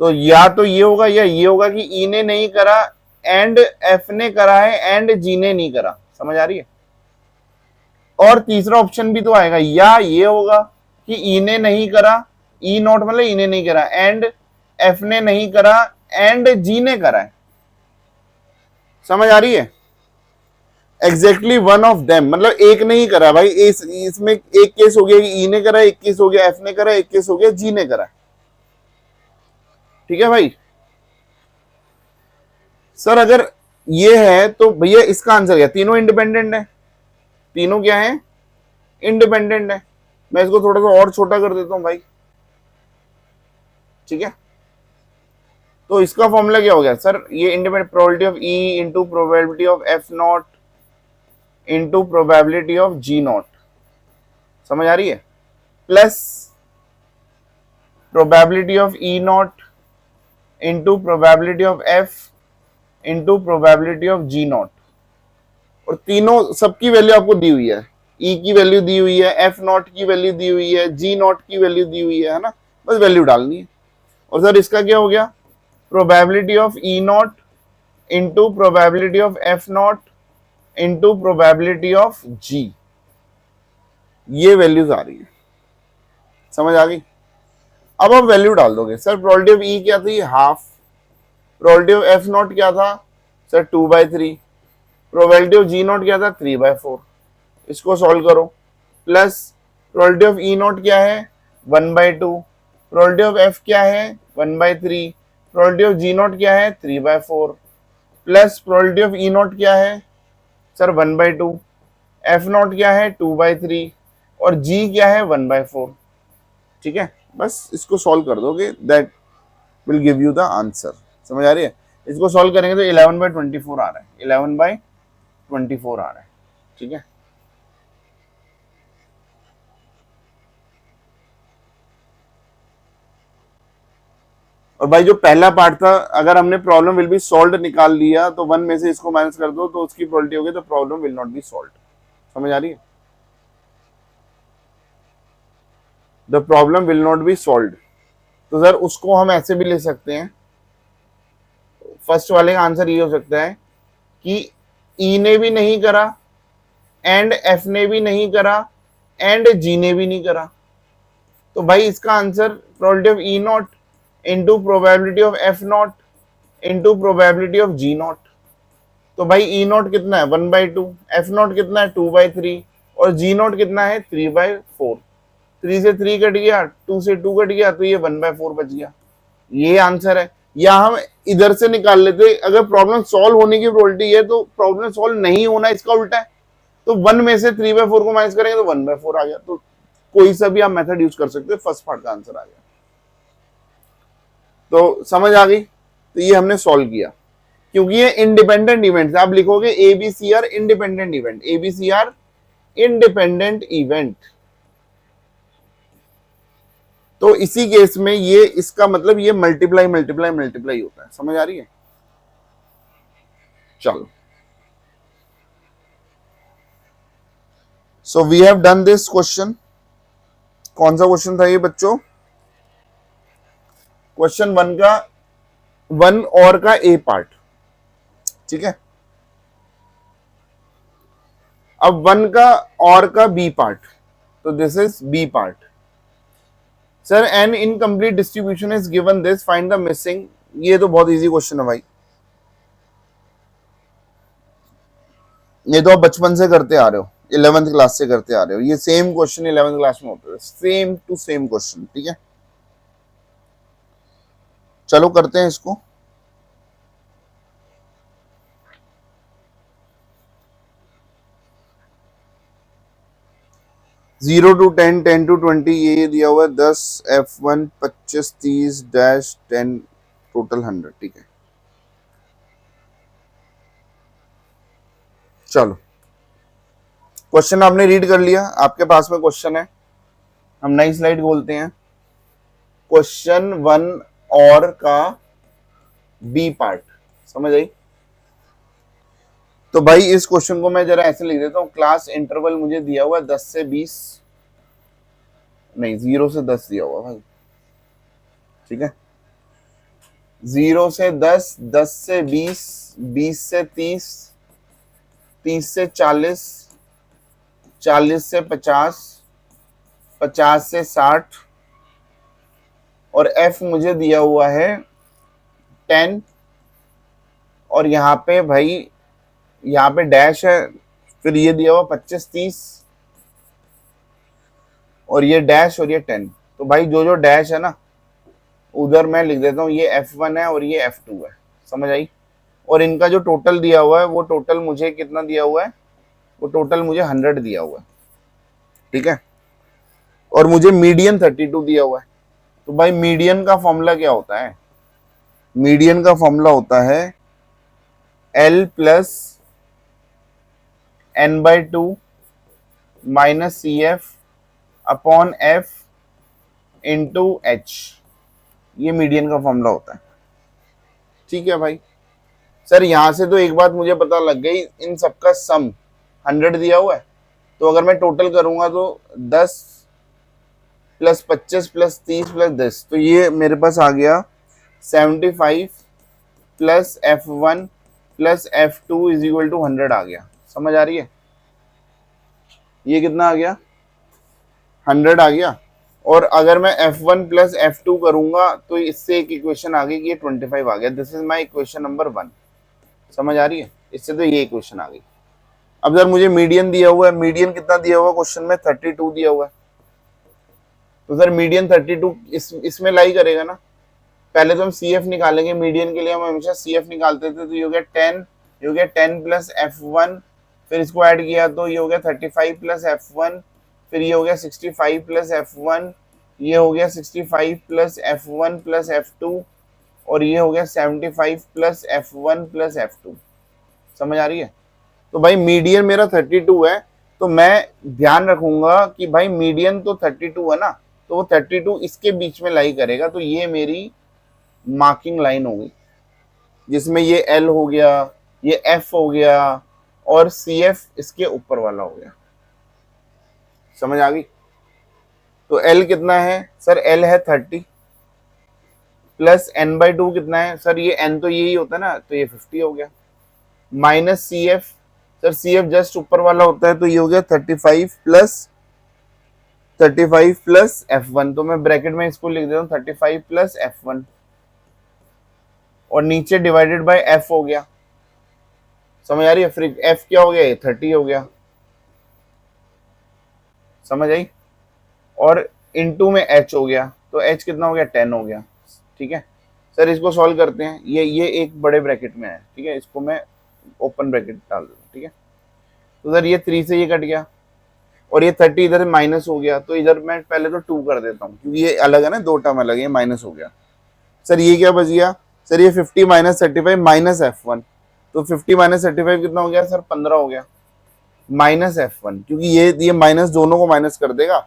तो या तो ये होगा या ये होगा कि ई ने नहीं करा एंड एफ ने करा है एंड जी ने नहीं करा। समझ आ रही है? और तीसरा ऑप्शन भी तो आएगा, या ये होगा कि ई ने नहीं करा, ई नॉट मतलब ई ने नहीं करा, एंड एफ ने नहीं करा एंड जी ने करा है। समझ आ रही है? एग्जैक्टली वन ऑफ देम मतलब एक ने ही करा भाई। इसमें एक केस हो गया कि ई ने करा, एक केस हो गया एफ ने करा, एक केस हो गया जी ने करा। ठीक है भाई? सर अगर ये है तो भैया इसका आंसर क्या? तीनों इंडिपेंडेंट है, तीनों क्या है? इंडिपेंडेंट है। मैं इसको थोड़ा सा और छोटा कर देता हूं भाई। ठीक है, तो इसका फॉर्मूला क्या हो गया सर? ये independent probability of E into probability of F not into probability of G not. समझ आ रही है? Plus probability of E not into probability of F into probability of G not. और तीनों सबकी वैल्यू आपको दी हुई है। ई की वैल्यू दी हुई है, एफ नॉट की वैल्यू दी हुई है, जी नॉट की वैल्यू दी हुई है ना? बस वैल्यू डालनी है। और सर इसका क्या हो गया? Probability of E not into probability of F not into probability of G. ये वैल्यूज आ रही है। समझ आ गई? अब आप वैल्यू डाल दोगे। सर प्रोबेबिलिटी ऑफ ई क्या थी? Half. Probability of F not क्या था? Sir 2/3। Probability of G not क्या था? 3/4। इसको सॉल्व करो। Plus probability of E not क्या है? 1/2। प्रोबेबिलिटी ऑफ एफ क्या है? 1/3। प्रोबेबिलिटी ऑफ जी नॉट क्या है? 3/4। Plus probability of E not क्या है? सर 1/2। एफ नॉट क्या है? 2/3 और जी क्या है? 1/4। ठीक है, बस इसको सॉल्व कर दोगे, that will give you the answer. समझ आ रही है? इसको सॉल्व करेंगे तो 11/24 आ रहा है, 11/24 आ रहा है। ठीक है, और भाई जो पहला पार्ट था, अगर हमने प्रॉब्लम विल बी सॉल्व्ड निकाल लिया तो 1 में से इसको माइनस कर दो तो उसकी प्रोबेबिलिटी होगी, तो problem will not be solved. समझ आ रही है? The problem will not be solved. तो सर उसको हम ऐसे भी ले सकते हैं, फर्स्ट वाले का आंसर ये हो सकता है कि ई ने भी नहीं करा एंड एफ ने भी नहीं करा एंड जी ने भी नहीं करा, तो भाई इसका answer probability of E not into probability of F not into probability of G not. तो भाई ई नॉट कितना है 1/2, एफ नॉट कितना है 2/3 और जी नॉट कितना है 3/4। 3 से 3 कट गया, 2 से 2 कट गया, तो ये 1/4 बच गया। ये आंसर है। या हम इधर से निकाल लेते, अगर प्रॉब्लम सॉल्व होने की प्रोबेबिलिटी है तो प्रॉब्लम सॉल्व नहीं होना इसका उल्टा है, तो 1 में से 3/4 को माइनस करेंगे तो 1/4 आ गया। तो कोई सा भी आप मेथड यूज कर सकते हो, फर्स्ट पार्ट का आंसर आ गया। तो समझ आ गई। तो ये हमने सॉल्व किया क्योंकि ये इंडिपेंडेंट इवेंट, आप लिखोगे ABC are independent event, ABC are independent event. तो इसी केस में ये इसका मतलब ये मल्टीप्लाई मल्टीप्लाई मल्टीप्लाई होता है। समझ आ रही है? चलो, so we have done this question. कौन सा क्वेश्चन था ये बच्चों? क्वेश्चन 1 का 1 और का ए पार्ट, ठीक है। अब 1 का और का बी पार्ट, तो this is B part. Sir an incomplete distribution is given this, find the missing. ये तो बहुत इजी क्वेश्चन है भाई, ये तो आप बचपन से करते आ रहे हो, 11th क्लास से करते आ रहे हो। ये सेम क्वेश्चन 11th क्लास में होते हैं, सेम टू सेम क्वेश्चन, ठीक है। चलो करते हैं इसको। जीरो टू 10, 10 to 20 ये दिया हुआ है 10, F1 25 30 डैश 10 टोटल 100, ठीक है। चलो क्वेश्चन आपने रीड कर लिया, आपके पास में क्वेश्चन है, हम नई स्लाइड बोलते हैं। क्वेश्चन 1 और का बी पार्ट, समझ आई? तो भाई इस क्वेश्चन को मैं जरा ऐसे लिख देता हूँ, क्लास इंटरवल मुझे दिया हुआ 10 से 20, नहीं 0 से 10 दिया हुआ भाई, ठीक है। 0 से 10, 10 से 20, 20 से 30, 30 से 40, 40 से 50, 50 से 60 और f मुझे दिया हुआ है 10 और यहाँ पे भाई यहाँ पे डैश है, फिर ये दिया हुआ 25 30 और ये डैश और ये 10। तो भाई जो जो डैश है ना उधर मैं लिख देता हूँ, ये F1 है और ये F2 है। समझ आई? और इनका जो टोटल दिया हुआ है वो टोटल मुझे कितना दिया हुआ है, वो टोटल मुझे 100 दिया हुआ है, ठीक है। और मुझे मीडियन 32 दिया हुआ है। तो भाई मीडियन का फॉर्मूला क्या होता है? मीडियन का फॉर्मूला होता है L plus n/2 minus CF upon F into H। ये मीडियन का फॉर्मूला होता है, ठीक है भाई। सर यहां से तो एक बात मुझे पता लग गई, इन सबका सम 100 दिया हुआ है, तो अगर मैं टोटल करूंगा तो 10 प्लस 25 प्लस 30 प्लस 10, तो ये मेरे पास आ गया 75 plus F1 plus F2 is equal to 100 आ गया। समझ आ रही है? ये कितना आ गया? 100 आ गया। और अगर मैं F1 प्लस F2 करूंगा तो इससे एक इक्वेशन आ गई कि ये 25 आ गया। This is my equation number 1। समझ आ रही है? इससे तो ये इक्वेशन आ गई। अब सर मुझे मीडियन दिया हुआ है, मीडियन कितना दिया हुआ है क्वेश्चन में? 32 दिया हुआ है। तो सर मीडियन 32 इसमें लाई करेगा ना। पहले तो हम CF निकालेंगे, मीडियन के लिए हम हमेशा CF निकालते थे। तो ये हो गया 10, ये हो गया 10 प्लस F1, फिर इसको ऐड किया तो ये हो गया 35 प्लस F1, फिर ये हो गया 65 प्लस F1, ये हो गया 65 प्लस F1 प्लस F2 और ये हो गया 75 प्लस F1 प्लस F2। समझ आ रही है? तो भाई मीडियन मेरा 32 है, तो मैं ध्यान रखूंगा कि भाई मीडियन तो 32 है ना, तो वो 32 इसके बीच में लाई करेगा। तो ये मेरी मार्किंग लाइन होगी, जिसमें ये L हो गया, ये F हो गया और CF इसके ऊपर वाला हो गया। समझ आ गई? तो L कितना है? सर L है 30 प्लस n बाई टू कितना है सर, ये n तो यही होता है ना, तो ये 50 हो गया, minus C F, sir C F just ऊपर वाला होता है, तो ये हो गया 35 प्लस F1, तो मैं ब्रैकेट में इसको लिख देता हूँ 35 प्लस F1, और नीचे डिवाइडेड बाय F हो गया, समझ आ रही है, फिर F क्या हो गया, 30 हो गया, समझ आई, और इनटू में H हो गया, तो H कितना हो गया, 10 हो गया, ठीक है सर। इसको सॉल्व करते हैं, ये एक बड़े ब्रैकेट में है, ठीक है, इसको मैं ओपन ब्रैकेट डाल दूँ, ठीक है, तो सर ये 3 से ये कट गया, और ये 30 इधर माइनस हो गया, तो इधर मैं पहले तो 2 कर देता हूँ, क्योंकि ये अलग है ना, दो टर्म अलग है, माइनस हो गया, सर ये क्या बच गया, सर ये 50 माइनस 35 माइनस F1, तो 50 माइनस 35 कितना हो गया सर, 15 हो गया, माइनस F1, क्योंकि ये माइनस दोनों को माइनस कर देगा,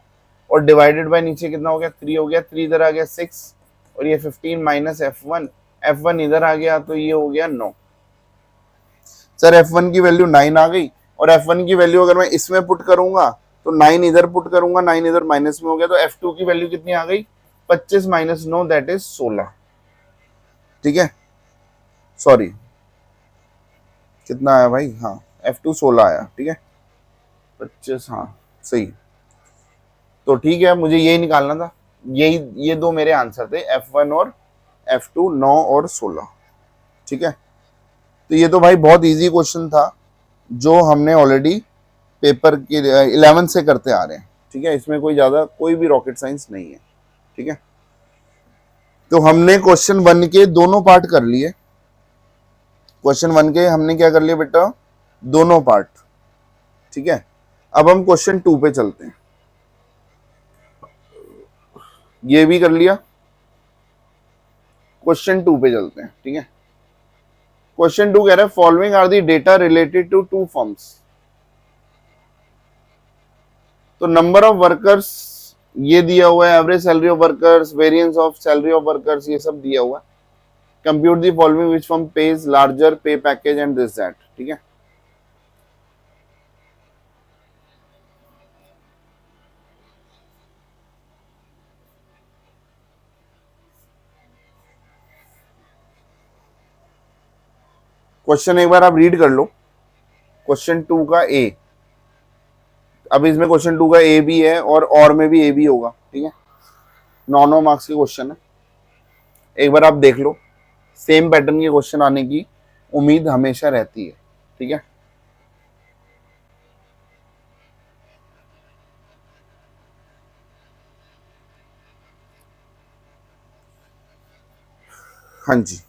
और डिवाइडेड बाय नीचे कितना हो गया, 3 हो गया, 3 इधर आ गया 6, और ये 15 माइनस F1 इधर आ गया, तो ये हो गया 9, सर F1 की वैल्यू 9 आ गई, और F1 की वैल्यू अगर मैं इसमें पुट करूंगा तो 9 इधर पुट करूंगा, 9 इधर माइनस में हो गया, तो F2 की वैल्यू कितनी आ गई, 25 माइनस 9 दैट इज 16, ठीक है, सॉरी कितना आया भाई, हाँ F2 16 आया, ठीक है 25, हाँ सही, तो ठीक है, मुझे यही निकालना था, ये दो मेरे आंसर थे, F1 और F2, 9 और 16, ठीक है, तो ये तो भाई बहुत इजी क्वेश्चन था, जो हमने ऑलरेडी पेपर के 11 से करते आ रहे हैं, ठीक है, इसमें कोई ज्यादा कोई भी रॉकेट साइंस नहीं है, ठीक है, तो हमने क्वेश्चन 1 के दोनों पार्ट कर लिए, क्वेश्चन 1 के हमने क्या कर लिया बेटा, दोनों पार्ट, ठीक है, अब हम क्वेश्चन 2 पे चलते हैं, ये भी कर लिया, क्वेश्चन 2 पे चलते हैं, ठीक है, क्वेश्चन 2 कह रहा है following are the data related to two firms, तो नंबर ऑफ वर्कर्स ये दिया हुआ है, average salary of workers, variance of salary of workers, ये सब दिया हुआ है, compute the following which firm pays larger pay package and this that, ठीक है, क्वेश्चन एक बार आप रीड कर लो, क्वेश्चन 2 का ए, अब इसमें क्वेश्चन 2 का ए भी है, और में भी ए भी होगा, ठीक है, 9 मार्क्स के क्वेश्चन है, एक बार आप देख लो, सेम पैटर्न के क्वेश्चन आने की उम्मीद हमेशा रहती है, ठीक है, हाँ जी,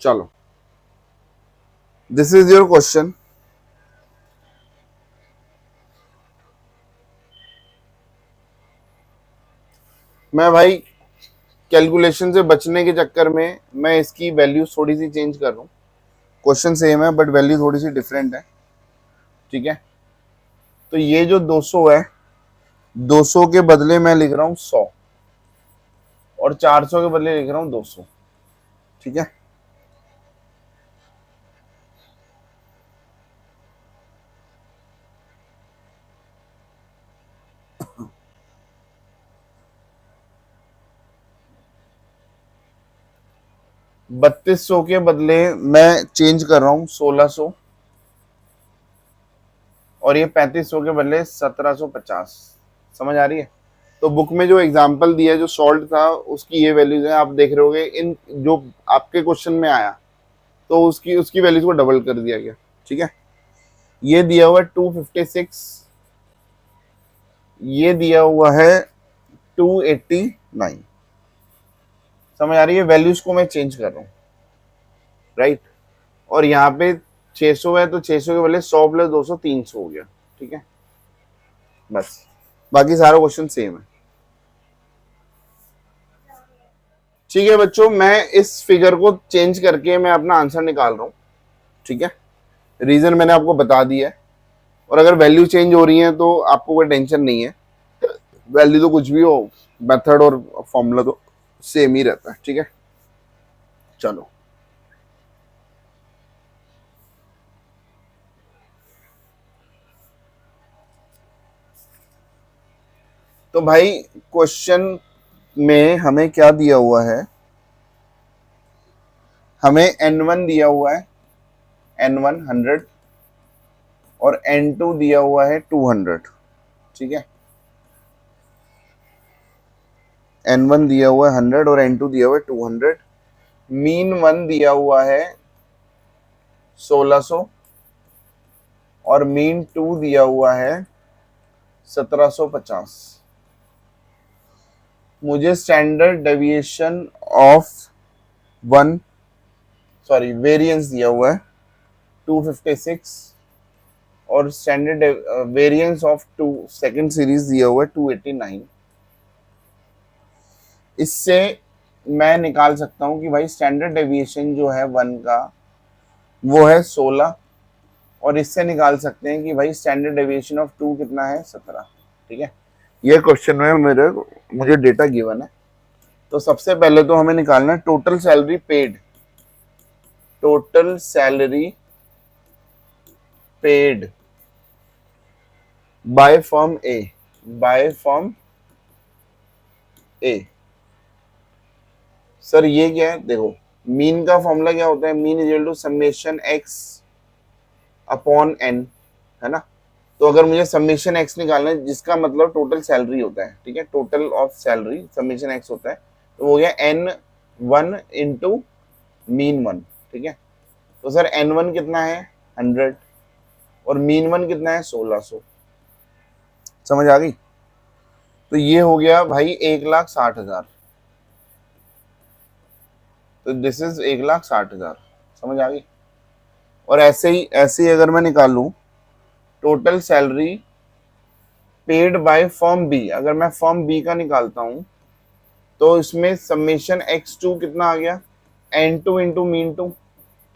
चलो दिस इज योर क्वेश्चन, मैं भाई कैलकुलेशन से बचने के चक्कर में मैं इसकी वैल्यू थोड़ी सी चेंज कर रहा हूँ, क्वेश्चन सेम है बट वैल्यू थोड़ी सी डिफरेंट है, ठीक है, तो ये जो 200 है, 200 के बदले मैं लिख रहा हूँ 100, और 400 के बदले लिख रहा हूँ 200, ठीक है, बत्तीस सौ के बदले मैं चेंज कर रहा हूँ 1600, और ये 3500 के बदले 1750, समझ आ रही है, तो बुक में जो एग्जाम्पल दिया है, जो सॉल्ट था उसकी ये वैल्यूज है, आप देख रहे होगे इन जो आपके क्वेश्चन में आया, तो उसकी उसकी वैल्यूज को डबल कर दिया गया। ठीक है, ये दिया हुआ है 256, ये दिया हुआ है 289। समझ आ रही है? वैल्यूज को मैं चेंज कर रहा हूँ, राइट। और यहाँ पे 600 है तो 600 के बदले 100 प्लस 200 300 हो गया। ठीक है, बस बाकी सारा क्वेश्चन सेम है। ठीक है बच्चों, मैं इस फिगर को चेंज करके मैं अपना आंसर निकाल रहा हूँ। ठीक है, रीजन मैंने आपको बता दिया है। और अगर वैल्यू चेंज हो रही है तो आपको कोई टेंशन नहीं है, वैल्यू तो कुछ भी हो, मेथड और फॉर्मूला तो सेम ही रहता है। ठीक है, चलो तो भाई क्वेश्चन में हमें क्या दिया हुआ है, हमें N1 दिया हुआ है, N1 100 और N2 दिया हुआ है 200। ठीक है, N1 दिया हुआ है 100 और N2 दिया हुआ है 200। मीन 1 दिया हुआ है 1600 और मीन 2 दिया हुआ है 1750। मुझे स्टैंडर्ड डेविएशन ऑफ वेरिएंस दिया हुआ है 256 और standard variance of second series दिया हुआ है 289। इससे मैं निकाल सकता हूं कि भाई स्टैंडर्ड डेविएशन जो है 1 का वो है 16 और इससे निकाल सकते हैं कि भाई स्टैंडर्ड डेविएशन ऑफ 2 कितना है 17। ठीक है, ये क्वेश्चन में मुझे डेटा गिवन है। तो सबसे पहले तो हमें निकालना है total salary paid, total salary paid by firm A, by firm A. Sir ये क्या है, देखो मीन का फॉर्मूला क्या होता है, mean is equal to summation X upon N, है ना। तो अगर मुझे समेशन एक्स निकालना है जिसका मतलब टोटल सैलरी होता है, ठीक है, total of salary summation x होता है, तो हो गया N1 इंटू मीन 1। ठीक है, तो सर N1 कितना है 100 और मीन 1 कितना है 1600। समझ आ गई? तो ये हो गया भाई 1,60,000। तो दिस इज 1,60,000। समझ आ गई? और ऐसे ही अगर मैं निकालूं total salary paid by firm B, अगर मैं फर्म बी का निकालता हूं तो इसमें समेशन x2 कितना आ गया N2 इंटू मीन 2।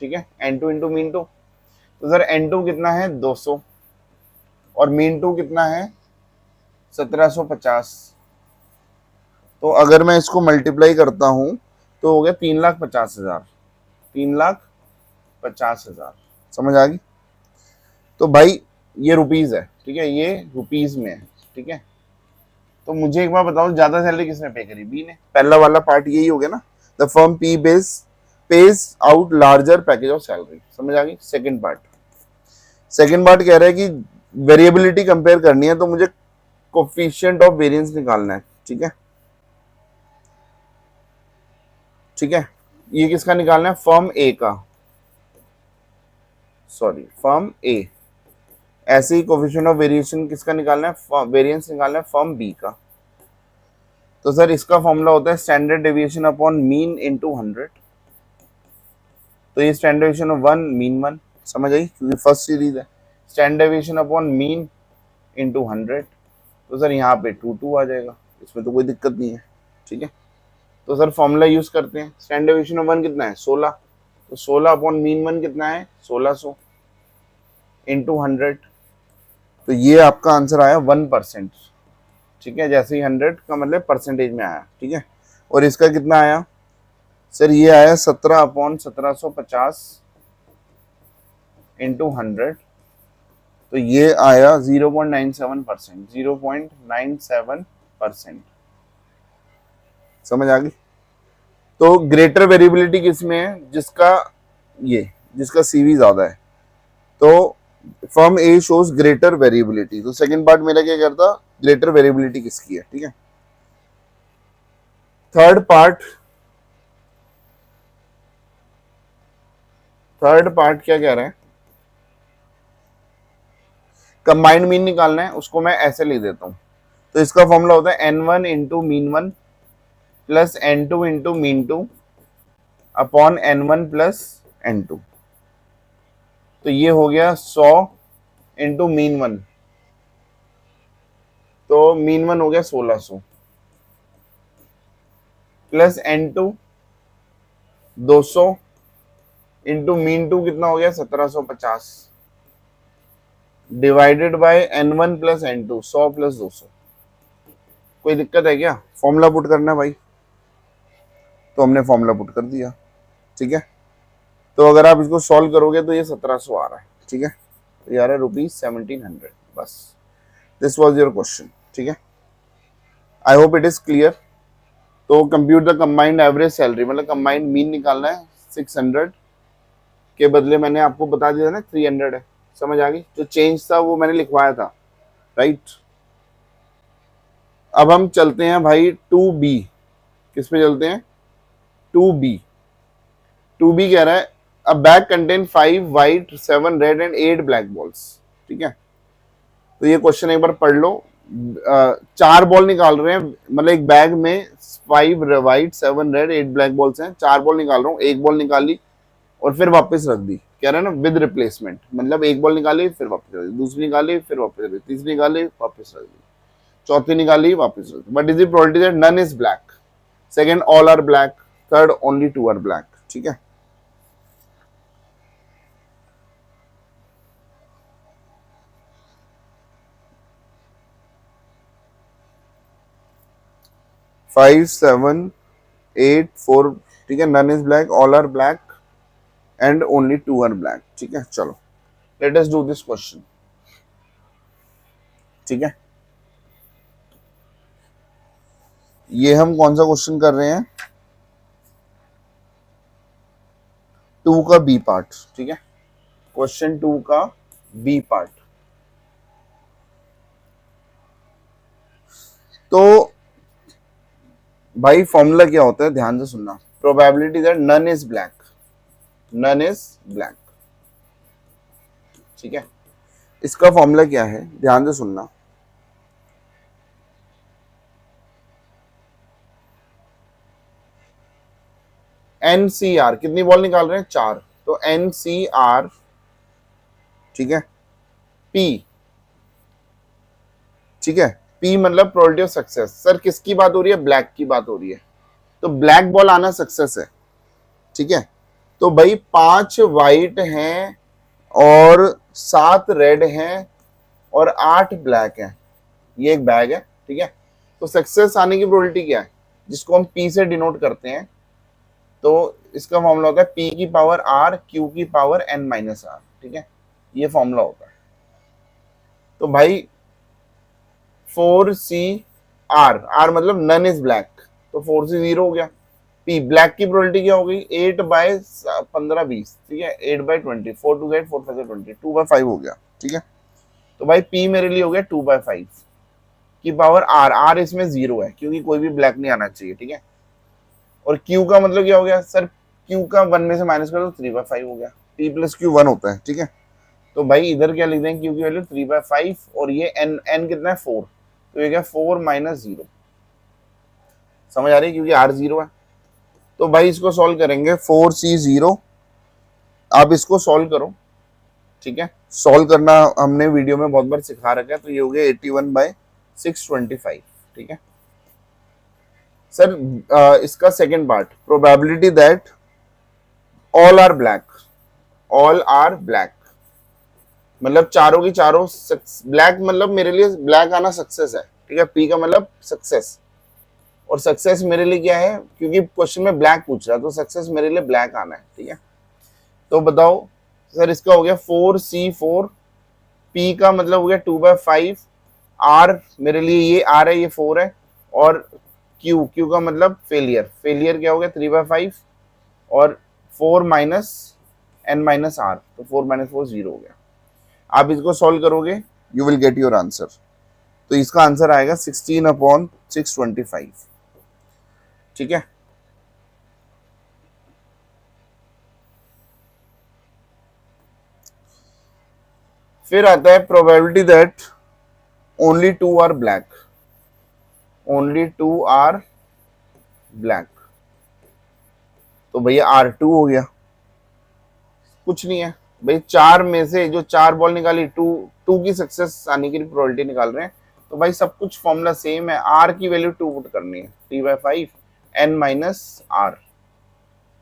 ठीक है, N2 इंटू मीन 2। तो सर N2 कितना है 200 और मीन 2 कितना है 1750। तो अगर मैं इसको मल्टीप्लाई करता हूं तो हो गया 3,50,000, 3,50,000। समझ आ गई? तो भाई ये रुपीज है, ठीक है, ये रुपीज में है। ठीक है, तो मुझे एक बार बताओ ज्यादा सैलरी किसने पे करी, बी ने। पहला वाला पार्ट यही हो गया ना, the firm P page out larger package of salary. समझ आ गई? सेकंड पार्ट कह रहा है कि वेरिएबिलिटी कंपेयर करनी है तो मुझे कोफिशिएंट ऑफ वेरिएंस निकालना है। ठीक है, ठीक है, ये किसका निकालना है, फर्म ए का, सॉरी फर्म ए। ऐसे ही कोफिशिएंट ऑफ वेरिएशन किसका निकालना है, वेरिएंस निकालना है फर्म बी का। तो सर इसका फॉर्मूला होता है standard deviation upon mean into 100। तो ये स्टैंडर्ड डेविएशन ऑफ 1 मीन 1। समझ आई? क्योंकि फर्स्ट सीरीज है। Standard deviation upon mean into 100। तो सर यहाँ पे 2 आ जाएगा, इसमें तो कोई दिक्कत नहीं है। ठीक है, तो सर फॉर्मूला यूज करते हैं। स्टैंडर्ड डेविएशन ऑफ 1 कितना है 16, तो 16 अपॉन मीन 1 कितना है 1600 इंटू 100। तो ये आपका आंसर आया 1%। ठीक है, जैसे ही 100 का मतलब परसेंटेज में आया। ठीक है, और इसका कितना आया सर, ये आया 17 अपॉन 1750 इंटू 100। तो ये आया 0.97%, 0.97%। समझ आ गई? तो ग्रेटर वेरिएबिलिटी किसमें है, जिसका सीवी ज्यादा है। तो फर्म ए शोज ग्रेटर वेरिएबिलिटी। तो सेकंड पार्ट मेरा क्या करता, ग्रेटर वेरिएबिलिटी किसकी है। ठीक है, थर्ड पार्ट थर्ड पार्ट क्या कह रहा है, कंबाइंड मीन निकालना है, उसको मैं ऐसे लिख देता हूं। तो इसका फॉर्मूला होता है n1 into mean one plus n2 into mean two upon n1 plus n2। तो ये हो गया 100 इंटू मीन वन, तो मीन वन हो गया 1600 plus n2 200 into mean to कितना हो गया 1750 divided by n1 plus n2 100 plus 200। कोई दिक्कत है क्या? फॉर्मूला पुट करना है भाई, तो हमने फॉर्मूला पुट कर दिया। ठीक है, तो अगर आप इसको सॉल्व करोगे तो ये 1700 आ रहा है। ठीक है, तो ये आ रहा है ₹1700। बस दिस वाज योर क्वेश्चन। ठीक है, I hope it is clear. तो compute the combined average salary, मतलब कंबाइंड मीन निकालना है। 600 के बदले मैंने आपको बता दिया ना 300 है। समझ आ गई? जो चेंज था वो मैंने लिखवाया था, राइट। अब हम चलते हैं भाई 2B। किस पे चलते हैं? 2B। 2B कह रहा है अ bag contain 5 white 7 red and 8 black balls. ठीक है, तो ये क्वेश्चन एक बार पढ़ लो। 4 बॉल निकाल रहे हैं, मतलब एक बैग में 5 वाइट 7 रेड 8 ब्लैक बॉल्स हैं। 4 बॉल निकाल रहा हूँ, एक बॉल निकाली और फिर वापस रख दी। कह रहा है ना विद रिप्लेसमेंट, मतलब एक बॉल निकाली फिर वापस रख दी, दूसरी निकाली फिर वापस रख दी, तीसरी निकाली वापस रख दी, चौथी निकाली वापस रख दी। But is the probability that none is black, second all are black, third only 2 are black. ठीक है, फाइव 7 8 4। ठीक है, none is black, all are black and only 2 are black. ठीक है, चलो let us do this question. ठीक है, ये हम कौन सा क्वेश्चन कर रहे हैं? 2 का बी पार्ट। ठीक है, क्वेश्चन 2 का बी पार्ट। तो भाई फॉर्मूला क्या होता है, ध्यान से सुनना। Probability that none is black, none is black. ठीक है, इसका फॉर्मूला क्या है, ध्यान से सुनना। NCR, कितनी बॉल निकाल रहे हैं? 4। तो NCR, ठीक है, P। ठीक है, P मतलब प्रोबेबिलिटी ऑफ सक्सेस। सर किसकी बात हो रही है? ब्लैक की बात हो रही है, तो ब्लैक बॉल आना सक्सेस है। ठीक है, तो भाई 5 वाइट हैं और 7 रेड हैं और 8 ब्लैक हैं, ये एक बैग है। ठीक है, तो सक्सेस आने की प्रोबेबिलिटी क्या है, जिसको हम P से डिनोट करते हैं। तो इसका फॉर्मूला होता है P की पावर R Q की पावर N माइनस R। ठीक है, ये फॉर्मूला होता है। तो भाई 4CR, R मतलब नन इज ब्लैक, तो 4C 0 हो गया। P ब्लैक की प्रोबेबिलिटी क्या हो गई? 8/15 20। ठीक है, 8/20, 4 2 8 4 5 20, 2/5 हो गया। ठीक है, तो भाई P मेरे लिए हो गया 2/5 की पावर R। R इसमें 0 है क्योंकि कोई भी ब्लैक नहीं आना चाहिए। ठीक है, और Q का मतलब क्या हो गया? सर Q का 1 में से माइनस कर दो, 3/5 हो गया। P प्लस Q 1 होता है। ठीक है, तो भाई इधर क्या लिख देंगे? Q की वैल्यू 3/5 और ये N कितना है? 4, तो ये क्या 4 - 0। समझ आ रही है? क्योंकि R 0 है। तो भाई इसको सॉल्व करेंगे, 4C 0। आप इसको सॉल्व करो। ठीक है, सॉल्व करना हमने वीडियो में बहुत बार सिखा रखा है। तो ये हो गया 81/625। ठीक है सर, इसका second part, probability that all are black, all are black मतलब चारों की चारों ब्लैक, मतलब मेरे लिए ब्लैक आना सक्सेस है। ठीक है, P का मतलब सक्सेस, और सक्सेस मेरे लिए क्या है, क्योंकि क्वेश्चन में ब्लैक पूछ रहा है, तो सक्सेस मेरे लिए ब्लैक आना है। ठीक है, तो बताओ सर, इसका हो गया 4C4, P का मतलब हो गया 2/5, R मेरे लिए ये R है, ये 4 है, और Q का मतलब फेलियर, फेलियर क्या हो गया 3/5 और 4 - N - R, तो 4 - 4 0 हो गया। आप इसको सॉल्व करोगे, you will get your answer. तो इसका आंसर आएगा 16/625। ठीक है, फिर आता है probability that only two are black, only two are black, तो भैया R2 हो गया, कुछ नहीं है भाई, 4 में से जो 4 बॉल निकाली, टू की सक्सेस आने की प्रोबेबिलिटी निकाल रहे हैं, तो भाई सब कुछ फॉर्मूला सेम है, R की वैल्यू 2 पुट करनी है, 3/5 n माइनस R।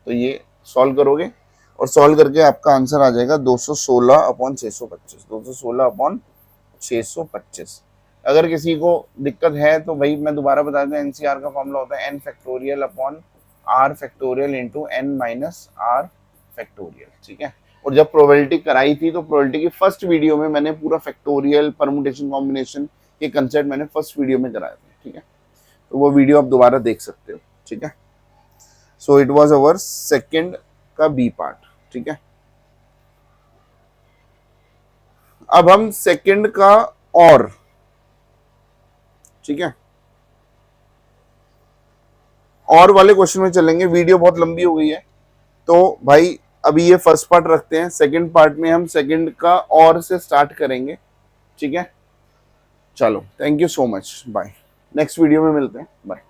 तो ये सॉल्व करोगे और सॉल्व करके आपका आंसर आ जाएगा 216/625, 216/625। अगर किसी को दिक्कत है तो भाई मैं दोबारा बता दूं, एनसीआर का फॉर्मूला होता है n factorial upon r factorial into n minus r factorial, ठीक है। और जब प्रोबेबिलिटी कराई थी तो प्रोबेबिलिटी की फर्स्ट वीडियो में मैंने पूरा फैक्टोरियल परमुटेशन कॉम्बिनेशन के कंसेप्ट मैंने फर्स्ट वीडियो में कराया था, ठीक है, तो वो वीडियो आप दोबारा देख सकते हो, ठीक है। So it was our second का बी पार्ट, ठीक है। अब हम सेकंड का और, ठीक है, और वाले क्वेश्चन में चलेंगे, वीडियो बहुत लंबी हो गई है तो भाई अभी ये फर्स्ट पार्ट रखते हैं, सेकंड पार्ट में हम सेकंड का और से स्टार्ट करेंगे, ठीक है। चलो thank you so much, bye, next video में मिलते हैं, बाय।